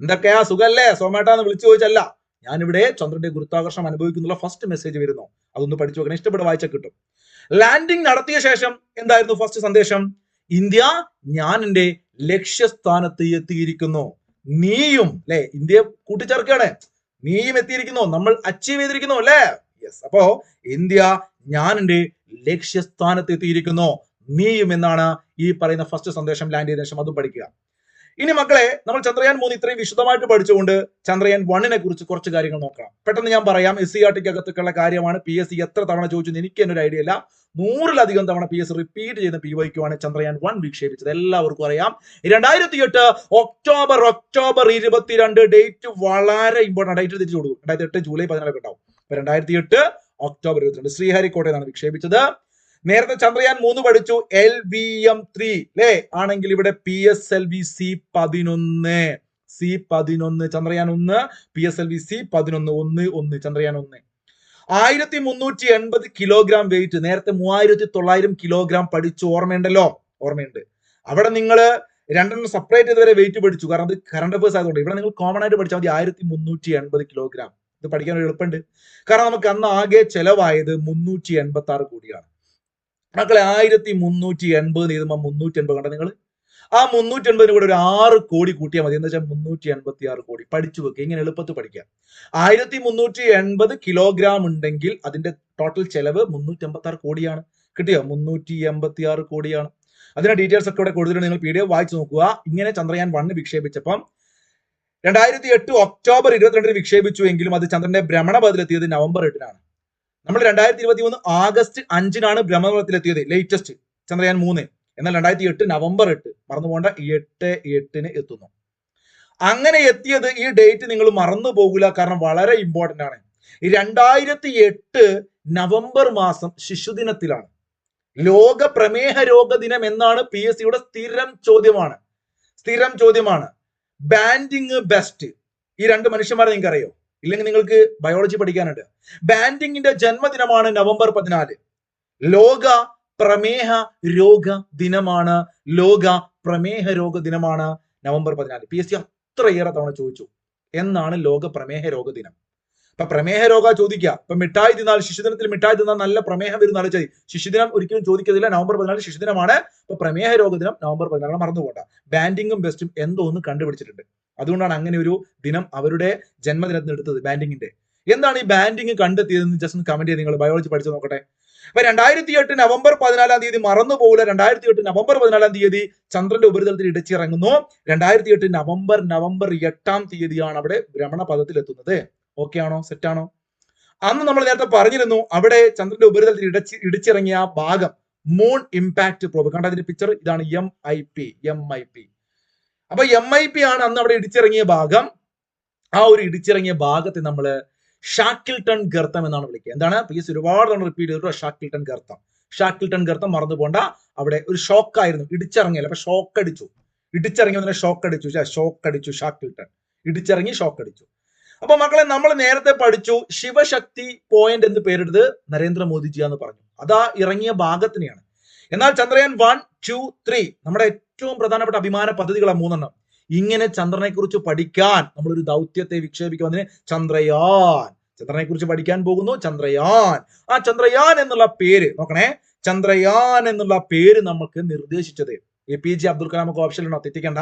[SPEAKER 1] എന്തൊക്കെയാ, സുഖല്ലേ സോമേട്ടാന്ന് വിളിച്ചു ചോദിച്ചല്ല, ഞാനിവിടെ ചന്ദ്രന്റെ ഗുരുത്വാകർഷണം അനുഭവിക്കുന്നുള്ള ഫസ്റ്റ് മെസ്സേജ് വരുന്നു. അതൊന്ന് പഠിച്ചു നോക്കണം, ഇഷ്ടപ്പെട്ട് വായിച്ചാൽ കിട്ടും. ലാൻഡിംഗ് നടത്തിയ ശേഷം എന്തായിരുന്നു ഫസ്റ്റ് സന്ദേശം? ഇന്ത്യ, ഞാൻ എന്റെ ലക്ഷ്യസ്ഥാനത്ത് എത്തിയിരിക്കുന്നു. നീയും അല്ലെ, ഇന്ത്യയെ കൂട്ടിച്ചേർക്കുകയാണ്, നീയും എത്തിയിരിക്കുന്നു, നമ്മൾ അച്ചീവ് ചെയ്തിരിക്കുന്നു അല്ലേ? യെസ്. അപ്പോ ഇന്ത്യ, ഞാൻ എന്റെ ലക്ഷ്യസ്ഥാനത്ത് എത്തിയിരിക്കുന്നു, നീയും എന്നാണ് ഈ പറയുന്ന ഫസ്റ്റ് സന്ദേശം ലാൻഡ് ചെയ്ത ശേഷം. അതും പഠിക്കുക. ഇനി മക്കളെ, നമ്മൾ ചന്ദ്രയാൻ 3 ഇത്രയും വിശദമായിട്ട് പഠിച്ചുകൊണ്ട് ചന്ദ്രയാൻ 1നെ കുറിച്ച് കുറച്ച് കാര്യങ്ങൾ നോക്കാം. പെട്ടെന്ന് ഞാൻ പറയാം. SCERT അകത്തൊക്കെയുള്ള കാര്യമാണ്. PSC എത്ര തവണ ചോദിച്ചു എനിക്ക് തന്നെ ഒരു ഐഡിയ ഇല്ല. 100-ലധികം തവണ PSC റിപ്പീറ്റ് ചെയ്യുന്ന PYQ ആണ് ചന്ദ്രയാൻ 1 വിക്ഷേപിച്ചത്. എല്ലാവർക്കും അറിയാം. 2008 ഒക്ടോബർ 22 ഡേറ്റ് വളരെ ഇമ്പോർട്ടന്റ്. ഡേറ്റ് തിരിച്ചു കൊടുക്കും. 2008 ജൂലൈ 14 ഉണ്ടാവും. 2008 ഒക്ടോബർ 22 ശ്രീഹരിക്കോട്ടയിൽ നിന്നാണ് വിക്ഷേപിച്ചത്. നേരത്തെ ചന്ദ്രയാൻ 3 പഠിച്ചു. LVM-3 അല്ലേ ആണെങ്കിൽ ഇവിടെ PSLV C11 Chandrayaan 1 PSLV C11 Chandrayaan 1. 1380 kilogram wait. നേരത്തെ 3900 കിലോഗ്രാം പഠിച്ചു, ഓർമ്മയുണ്ടല്ലോ? ഓർമ്മയുണ്ട്. അവിടെ നിങ്ങൾ രണ്ടെണ്ണം സെപ്പറേറ്റ് ചെയ്തവരെ വെയിറ്റ് പഠിച്ചു, കാരണം അത് കറണ്ട് അഫേഴ്സ് ആയതുകൊണ്ട്. ഇവിടെ നിങ്ങൾ കോമൺ ആയിട്ട് പഠിച്ചാൽ മതി 1380 കിലോഗ്രാം. ഇത് പഠിക്കാൻ എളുപ്പമുണ്ട്, കാരണം നമുക്ക് അന്ന് ആകെ ചെലവായത് 386 കോടിയാണ്. മക്കളെ 1380 എഴുതുമ്പോൾ 380 കണ്ട നിങ്ങൾ, ആ 380 കൂടെ ഒരു 6 കോടി കൂട്ടിയാൽ മതി. എന്ന് വെച്ചാൽ 386 കോടി. പഠിച്ചു വെക്കുക, ഇങ്ങനെ എളുപ്പത്തിൽ പഠിക്കാം. 1380 കിലോഗ്രാം ഉണ്ടെങ്കിൽ അതിന്റെ ടോട്ടൽ ചെലവ് 386 കോടിയാണ്. കിട്ടിയോ? 386 കോടിയാണ്. അതിന്റെ ഡീറ്റെയിൽസ് ഒക്കെ ഇവിടെ കൊടുത്തിട്ടുണ്ട്, നിങ്ങൾ PDF വായിച്ചു നോക്കുക. ഇങ്ങനെ ചന്ദ്രയാൻ 1 വിക്ഷേപിച്ചപ്പം 2008 ഒക്ടോബർ 22 വിക്ഷേപിച്ചു എങ്കിലും അത് ചന്ദ്രന്റെ ഭ്രമണപഥത്തിലെത്തിയത് നവംബർ 8-നാണ്. നമ്മൾ 2023 ആഗസ്റ്റ് 5-നാണ് ഭ്രമണപഥത്തിലെത്തിയത്, ലേറ്റസ്റ്റ് ചന്ദ്രയാൻ 3. എന്നാൽ 2008 നവംബർ 8, മറന്നു പോകേണ്ട, 8/8 എത്തുന്നു. അങ്ങനെ എത്തിയത്, ഈ ഡേറ്റ് നിങ്ങൾ മറന്നു പോകില്ല, കാരണം വളരെ ഇമ്പോർട്ടന്റ് ആണ്. 2008 നവംബർ മാസം ശിശുദിനത്തിലാണ്. ലോക പ്രമേഹ രോഗ ദിനം എന്നാണ് PSCയുടെ സ്ഥിരം ചോദ്യമാണ്. ബാൻഡിങ് ബെസ്റ്റ്, ഈ രണ്ട് മനുഷ്യന്മാരെ നിങ്ങൾക്ക് അറിയോ? ഇല്ലെങ്കിൽ നിങ്ങൾക്ക് ബയോളജി പഠിക്കാനുണ്ട്. ബാൻഡിങ്ങിന്റെ ജന്മദിനമാണ് നവംബർ 14. ലോക പ്രമേഹ രോഗ ദിനമാണ് നവംബർ 14. PSC അത്രയേറെ തവണ ചോദിച്ചു എന്നാണ് ലോക പ്രമേഹ രോഗ ദിനം. അപ്പൊ പ്രമേഹ രോഗ ചോദിക്കുക. ഇപ്പൊ മിഠായി തിന്നാൽ, ശിശുദിനത്തിൽ മിഠായി തിന്നാൽ നല്ല പ്രമേഹം വരുന്ന ആലോചിച്ചാൽ ശിശുദിനം ഒരിക്കലും ചോദിക്കത്തില്ല. നവംബർ 14 ശിശുദിനമാണ്. അപ്പൊ പ്രമേഹ രോഗ ദിനം നവംബർ 14 മറന്നുപോകണ്ട. ബാൻഡിങ്ങും ബെസ്റ്റും എന്തോ ഒന്ന് കണ്ടുപിടിച്ചിട്ടുണ്ട്. അതുകൊണ്ടാണ് അങ്ങനെ ഒരു ദിനം അവരുടെ ജന്മദിനത്തിന് എടുത്തത്, ബാൻഡിങ്ങിന്റെ. എന്താണ് ഈ ബാൻഡിങ് കണ്ടെത്തിയതെന്ന് ജസ്റ്റ് ഒന്ന് കമന്റ് ചെയ്ത് നിങ്ങൾ ബയോളജി പഠിച്ചു നോക്കട്ടെ. അപ്പൊ 2008 നവംബർ 14 മറന്നുപോകില്ല. 2008 നവംബർ 14 ചന്ദ്രന്റെ ഉപരിതലത്തിൽ ഇടിച്ചിറങ്ങുന്നു. 2008 നവംബർ 8 അവിടെ ഭ്രമണപഥത്തിൽ എത്തുന്നത്. ഓക്കെ ആണോ? സെറ്റ് ആണോ? അന്ന് നമ്മൾ നേരത്തെ പറഞ്ഞിരുന്നു, അവിടെ ചന്ദ്രന്റെ ഉപരിതലത്തിൽ ഇടിച്ചിറങ്ങിയ ആ ഭാഗം മൂൺ ഇമ്പാക്ട് പ്രോബ്. കണ്ട അതിന്റെ പിക്ചർ ഇതാണ്, MIP. അപ്പൊ MIP ആണ് അന്ന് അവിടെ ഇടിച്ചിറങ്ങിയ ഭാഗം. ആ ഒരു ഇടിച്ചിറങ്ങിയ ഭാഗത്തെ നമ്മൾ ഷാക്കിൽട്ടൺ ഗർത്തം എന്നാണ് വിളിക്കുക. എന്താണ്? PSC ഒരുപാട് തവണ റിപ്പീറ്റ് ചെയ്തിട്ട് ഷാക്കിൽട്ടൺ ഗർത്തം മറന്നു പോണ്ട. അവിടെ ഒരു ഷോക്ക് ആയിരുന്നു, ഇടിച്ചിറങ്ങിയല്ല, അപ്പൊ ഷോക്ക് അടിച്ചു. ഷാക്കിൽട്ടൺ ഇടിച്ചിറങ്ങി ഷോക്ക് അടിച്ചു. അപ്പൊ മക്കളെ, നമ്മൾ നേരത്തെ പഠിച്ചു ശിവശക്തി പോയിന്റ് എന്ന് പേരെടുത്ത് നരേന്ദ്രമോദിജിയാന്ന് പറഞ്ഞു. അതാ ഇറങ്ങിയ ഭാഗത്തിനെയാണ്. എന്നാൽ ചന്ദ്രയാൻ 1, 2, 3 നമ്മുടെ ഏറ്റവും പ്രധാനപ്പെട്ട അഭിമാന പദ്ധതികളാണ് 3 ഇങ്ങനെ ചന്ദ്രനെ കുറിച്ച് പഠിക്കാൻ നമ്മളൊരു ദൗത്യത്തെ വിക്ഷേപിക്കും. അതിന് ചന്ദ്രനെ കുറിച്ച് പഠിക്കാൻ പോകുന്നു. ആ ചന്ദ്രയാൻ എന്നുള്ള പേര് നോക്കണേ. ചന്ദ്രയാൻ എന്നുള്ള പേര് നമുക്ക് നിർദ്ദേശിച്ചത് APJ അബ്ദുൽ കലാം ഒക്കെ ഓപ്ഷനിലുണ്ടോ? തെറ്റിക്കണ്ട,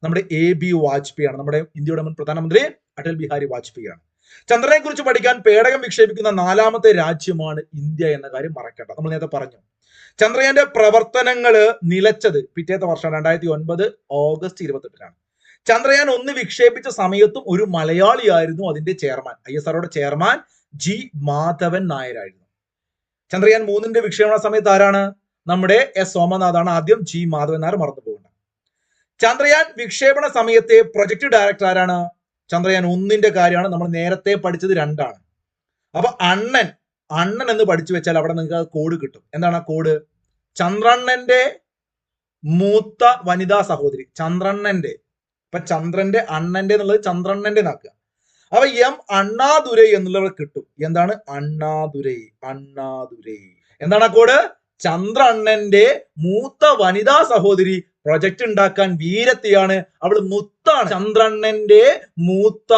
[SPEAKER 1] നമ്മുടെ AB വാജ്പേയി ആണ്. നമ്മുടെ ഇന്ത്യയുടെ മുൻ പ്രധാനമന്ത്രി അടൽ ബിഹാരി വാജ്പേയി ആണ്. ചന്ദ്രനെ കുറിച്ച് പഠിക്കാൻ പേടകം വിക്ഷേപിക്കുന്ന 4ാമത്തെ രാജ്യമാണ് ഇന്ത്യ എന്ന കാര്യം മറക്കണ്ട. നമ്മൾ നേരത്തെ പറഞ്ഞു. ചന്ദ്രയാന്റെ പ്രവർത്തനങ്ങൾ നിലച്ചത് പിറ്റേത്തെ വർഷം 2009 ഓഗസ്റ്റ് 28-നാണ്. ചന്ദ്രയാൻ 1 വിക്ഷേപിച്ച സമയത്തും ഒരു മലയാളിയായിരുന്നു അതിന്റെ ചെയർമാൻ. ISROയുടെ ചെയർമാൻ G മാധവൻ നായരായിരുന്നു. ചന്ദ്രയാൻ 3ന്റെ വിക്ഷേപണ സമയത്ത് ആരാണ്? നമ്മുടെ S സോമനാഥാണ്. ആദ്യം G മാധവൻ നായർ മറന്നു പോകണ്ട. ചന്ദ്രയാൻ വിക്ഷേപണ സമയത്തെ പ്രൊജക്ട് ഡയറക്ടർ ആരാണ്? ചന്ദ്രയാൻ 1ന്റെ കാര്യമാണ്. നമ്മൾ നേരത്തെ പഠിച്ചത് 2ആണ്. അപ്പൊ അണ്ണൻ എന്ന് പഠിച്ചു വെച്ചാൽ അവിടെ നിങ്ങൾക്ക് കോഡ് കിട്ടും. എന്താണ് ആ കോഡ്? ചന്ദ്രണ്ണന്റെ മൂത്ത വനിതാ സഹോദരി. ചന്ദ്രണ്ണന്റെ, ഇപ്പൊ ചന്ദ്രന്റെ അണ്ണന്റെ എന്നുള്ളത് ചന്ദ്രണ്ണന്റെ നാക്കുക. അപ്പൊ അണ്ണാദുരൈ എന്നുള്ളത് കിട്ടും. എന്താണ് അണ്ണാദുരൈ? എന്താണ് ആ കോഡ്? ചന്ദ്രണ്ണന്റെ മൂത്ത വനിതാ സഹോദരി പ്രൊജക്ട് ഉണ്ടാക്കാൻ വീരത്തിയാണ്. അവൾ മുത്താണ്. ചന്ദ്രണ്ണന്റെ മൂത്ത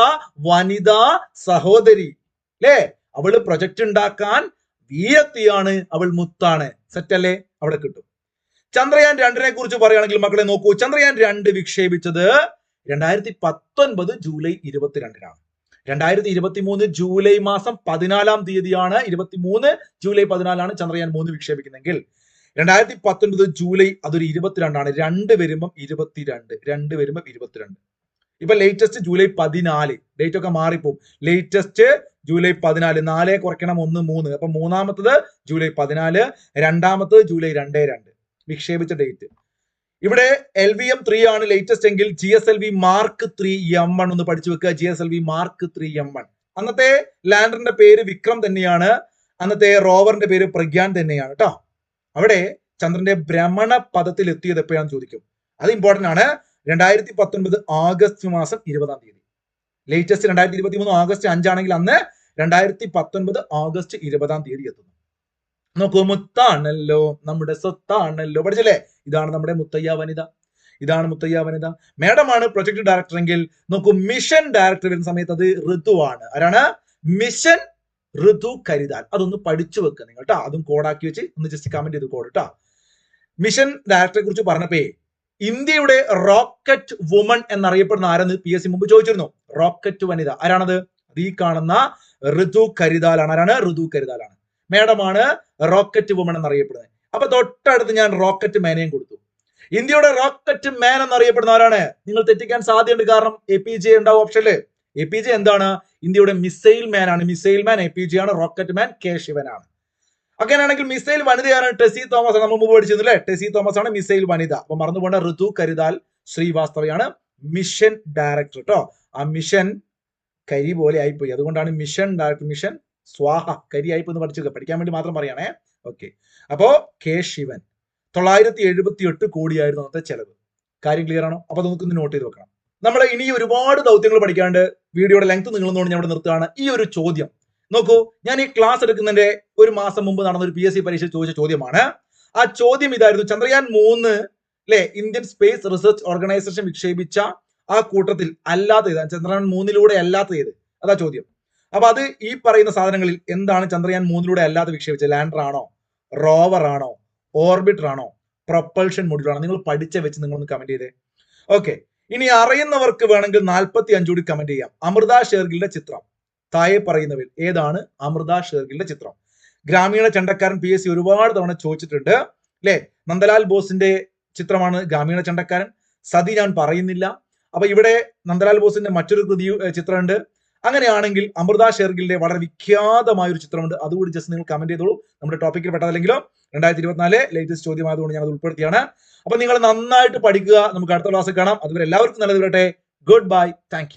[SPEAKER 1] വനിതാ സഹോദരി അല്ലേ? അവള് പ്രൊജക്ട് ഉണ്ടാക്കാൻ വീരത്തിയാണ്, അവൾ മുത്താണ്. സെറ്റല്ലേ? അവിടെ കിട്ടും. ചന്ദ്രയാൻ 2നെ കുറിച്ച് പറയുകയാണെങ്കിൽ മക്കളെ നോക്കൂ, ചന്ദ്രയാൻ 2 വിക്ഷേപിച്ചത് 2019 ജൂലൈ 22-നാണ്. 2023 ജൂലൈ മാസം 14-ാം തീയതിയാണ്. 23 ജൂലൈ 14 ചന്ദ്രയാൻ 3 വിക്ഷേപിക്കുന്നെങ്കിൽ 2019 ജൂലൈ അതൊരു 22-ആണ്. 2 വരുമ്പം 22. ഇപ്പൊ ലേറ്റസ്റ്റ് ജൂലൈ 14. ഡേറ്റ് ഒക്കെ മാറിപ്പോ. Latest July 14. 4 കുറയ്ക്കണം 1 3. അപ്പൊ മൂന്നാമത്തത് ജൂലൈ 14, രണ്ടാമത്തത് ജൂലൈ 22 വിക്ഷേപിച്ച ഡേറ്റ്. ഇവിടെ LVM-3 ആണ് ലേറ്റസ്റ്റ് എങ്കിൽ GSLV Mark 3 M1 ഒന്ന് പഠിച്ചു വെക്കുക. GSLV Mark 3 M1. അന്നത്തെ ലാൻഡറിന്റെ പേര് വിക്രം തന്നെയാണ്. അന്നത്തെ റോവറിന്റെ പേര് പ്രഗ്യാൻ തന്നെയാണ് കേട്ടോ. അവിടെ ചന്ദ്രന്റെ ഭ്രമണ പദത്തിൽ എത്തിയത് എപ്പോഴാണെന്ന് ചോദിക്കും. അത് ഇമ്പോർട്ടന്റ് ആണ്. 2019 ആഗസ്റ്റ് മാസം 20-ാം തീയതി. ലേറ്റസ്റ്റ് 2023 ആഗസ്റ്റ് 5 ആണെങ്കിൽ അന്ന് 2019 ആഗസ്റ്റ് 20-ാം തീയതി എത്തുന്നു. നോക്കൂ, മുത്താണല്ലോ നമ്മുടെ സ്വത്താണല്ലോ. പഠിച്ചല്ലേ? ഇതാണ് നമ്മുടെ മുത്തയ്യ വനിത. മേഡമാണ് പ്രൊജക്ട് ഡയറക്ടർ എങ്കിൽ നോക്കൂ, മിഷൻ ഡയറക്ടർ വരുന്ന സമയത്ത് അത് ഋതുവാണ്. ആരാണ്? മിഷൻ ഋതു കരിതാൽ. അതൊന്ന് പഠിച്ചു വെക്കുക നിങ്ങൾ കേട്ടോ. അതും കോഡാക്കി വെച്ച് ഒന്ന് ജസ്റ്റ് കമന്റ് ചെയ്ത് കോഡ് കേട്ടോ. മിഷൻ ഡയറക്ടറെ കുറിച്ച് പറഞ്ഞപ്പോ ഇന്ത്യയുടെ റോക്കറ്റ് വുമൺ എന്നറിയപ്പെടുന്ന ആരെന്ന് PSC മുമ്പ് ചോദിച്ചിരുന്നു. റോക്കറ്റ് വനിത ആരാണത്? അത് ഈ കാണുന്ന ഋതു കരിതാലാണ്. ആരാണ്? ഋതു കരിതാലാണ്. മേഡമാണ് റോക്കറ്റ് വുമൺ എന്നറിയപ്പെടുന്നത്. അപ്പൊ തൊട്ടടുത്ത് ഞാൻ റോക്കറ്റ് മാനെയും കൊടുത്തു. ഇന്ത്യയുടെ റോക്കറ്റ് മാൻ എന്നറിയപ്പെടുന്ന ആരാണ്? നിങ്ങൾ തെറ്റിക്കാൻ സാധ്യതയുണ്ട്. കാരണം APJ ഉണ്ടാവും ഓപ്ഷനില്. APJ എന്താണ്? ഇന്ത്യയുടെ മിസൈൽ മാൻ ആണ്. മിസൈൽ മാൻ APJ ആണ്. റോക്കറ്റ് മാൻ K ശിവനാണ്. അങ്ങനെയാണെങ്കിൽ മിസൈൽ വനിതയാണ് ടെസി തോമസ്. നമ്മൾ മുമ്പ് പഠിച്ചിരുന്നു അല്ലെ? ടെസി തോമസ് ആണ് മിസൈൽ വനിത. അപ്പൊ മറന്നു പോകേണ്ട ഋതു കരിതാൽ ശ്രീവാസ്തവയാണ് മിഷൻ ഡയറക്ടർ കേട്ടോ. ആ മിഷൻ കരി പോലെ ആയിപ്പോയി, അതുകൊണ്ടാണ് മിഷൻ ഡയറക്ടർ. മിഷൻ സ്വാഹ കരി ആയിപ്പോയി എന്ന് പഠിച്ചത് പഠിക്കാൻ വേണ്ടി മാത്രം പറയണേ. ഓക്കെ. അപ്പോ K ശിവൻ 978 കോടിയായിരുന്നു അന്നത്തെ ചെലവ്. കാര്യം ക്ലിയർ ആണോ? അപ്പൊ നമുക്കൊന്ന് നോട്ട് ചെയ്ത് വെക്കണം. നമ്മൾ ഇനി ഒരുപാട് ദൗത്യങ്ങൾ പഠിക്കാണ്ട് വീഡിയോയുടെ ലെങ്ത് നിങ്ങളൊന്നുകൊണ്ട് ഞാൻ ഇവിടെ നിർത്തുകയാണ്. ഈ ഒരു ചോദ്യം നോക്കൂ, ഞാൻ ഈ ക്ലാസ് എടുക്കുന്നതിന്റെ ഒരു മാസം മുമ്പ് നടന്ന ഒരു PSC പരീക്ഷ ചോദിച്ച ചോദ്യമാണ്. ആ ചോദ്യം ഇതായിരുന്നു: ചന്ദ്രയാൻ 3 അല്ലെ ഇന്ത്യൻ സ്പേസ് റിസർച്ച് ഓർഗനൈസേഷൻ വിക്ഷേപിച്ച ആ കൂട്ടത്തിൽ അല്ലാത്ത ഏതാണ്? ചന്ദ്രയാൻ 3-ലൂടെ അല്ലാത്ത ഏത്? അതാ ചോദ്യം. അപ്പൊ അത് ഈ പറയുന്ന സാധനങ്ങളിൽ എന്താണ് ചന്ദ്രയാൻ 3-ലൂടെ അല്ലാതെ വിക്ഷേപിച്ചത്? ലാൻഡർ ആണോ, റോവർ ആണോ, ഓർബിറ്റർ ആണോ, പ്രൊപ്പൽഷൻ മൊഡ്യൂൾ ആണോ? നിങ്ങൾ പഠിച്ച വെച്ച് നിങ്ങളൊന്ന് കമന്റ് ചെയ്തേ. ഓക്കെ. ഇനി അറിയുന്നവർക്ക് വേണമെങ്കിൽ 45 കൂടി കമന്റ് ചെയ്യാം. അമൃത ഷേർഗിലിന്റെ ചിത്രം താഴെ പറയുന്നവയിൽ ഏതാണ് അമൃത ഷേർഗിലിന്റെ ചിത്രം? ഗ്രാമീണ ചണ്ടക്കാരൻ PSC ഒരുപാട് തവണ ചോദിച്ചിട്ടുണ്ട് അല്ലെ? നന്ദലാൽ ബോസിന്റെ ചിത്രമാണ് ഗ്രാമീണ ചണ്ടക്കാരൻ. സതി ഞാൻ പറയുന്നില്ല. അപ്പൊ ഇവിടെ നന്ദലാൽ ബോസിന്റെ മറ്റൊരു ചിത്രമുണ്ട്. അങ്ങനെയാണെങ്കിൽ അമൃത ഷേർഗിലിന്റെ വളരെ വിഖ്യാതമായ ഒരു ചിത്രമുണ്ട്. അതുകൂടി ജസ്റ്റ് നിങ്ങൾ കമന്റ് ചെയ്തോളൂ. നമ്മുടെ ടോപ്പിക്കിൽ പെട്ടതല്ലെങ്കിലോ 2024 ലേറ്റസ്റ്റ് ചോദ്യമായതുകൊണ്ട് ഞാൻ അത് ഉൾപ്പെടുത്തിയാണ്. അപ്പൊ നിങ്ങൾ നന്നായിട്ട് പഠിക്കുക. നമുക്ക് അടുത്ത ക്ലാസ്സിൽ കാണാം. അതുവരെ എല്ലാവർക്കും നല്ലത് വരട്ടെ. Good bye. Thank you.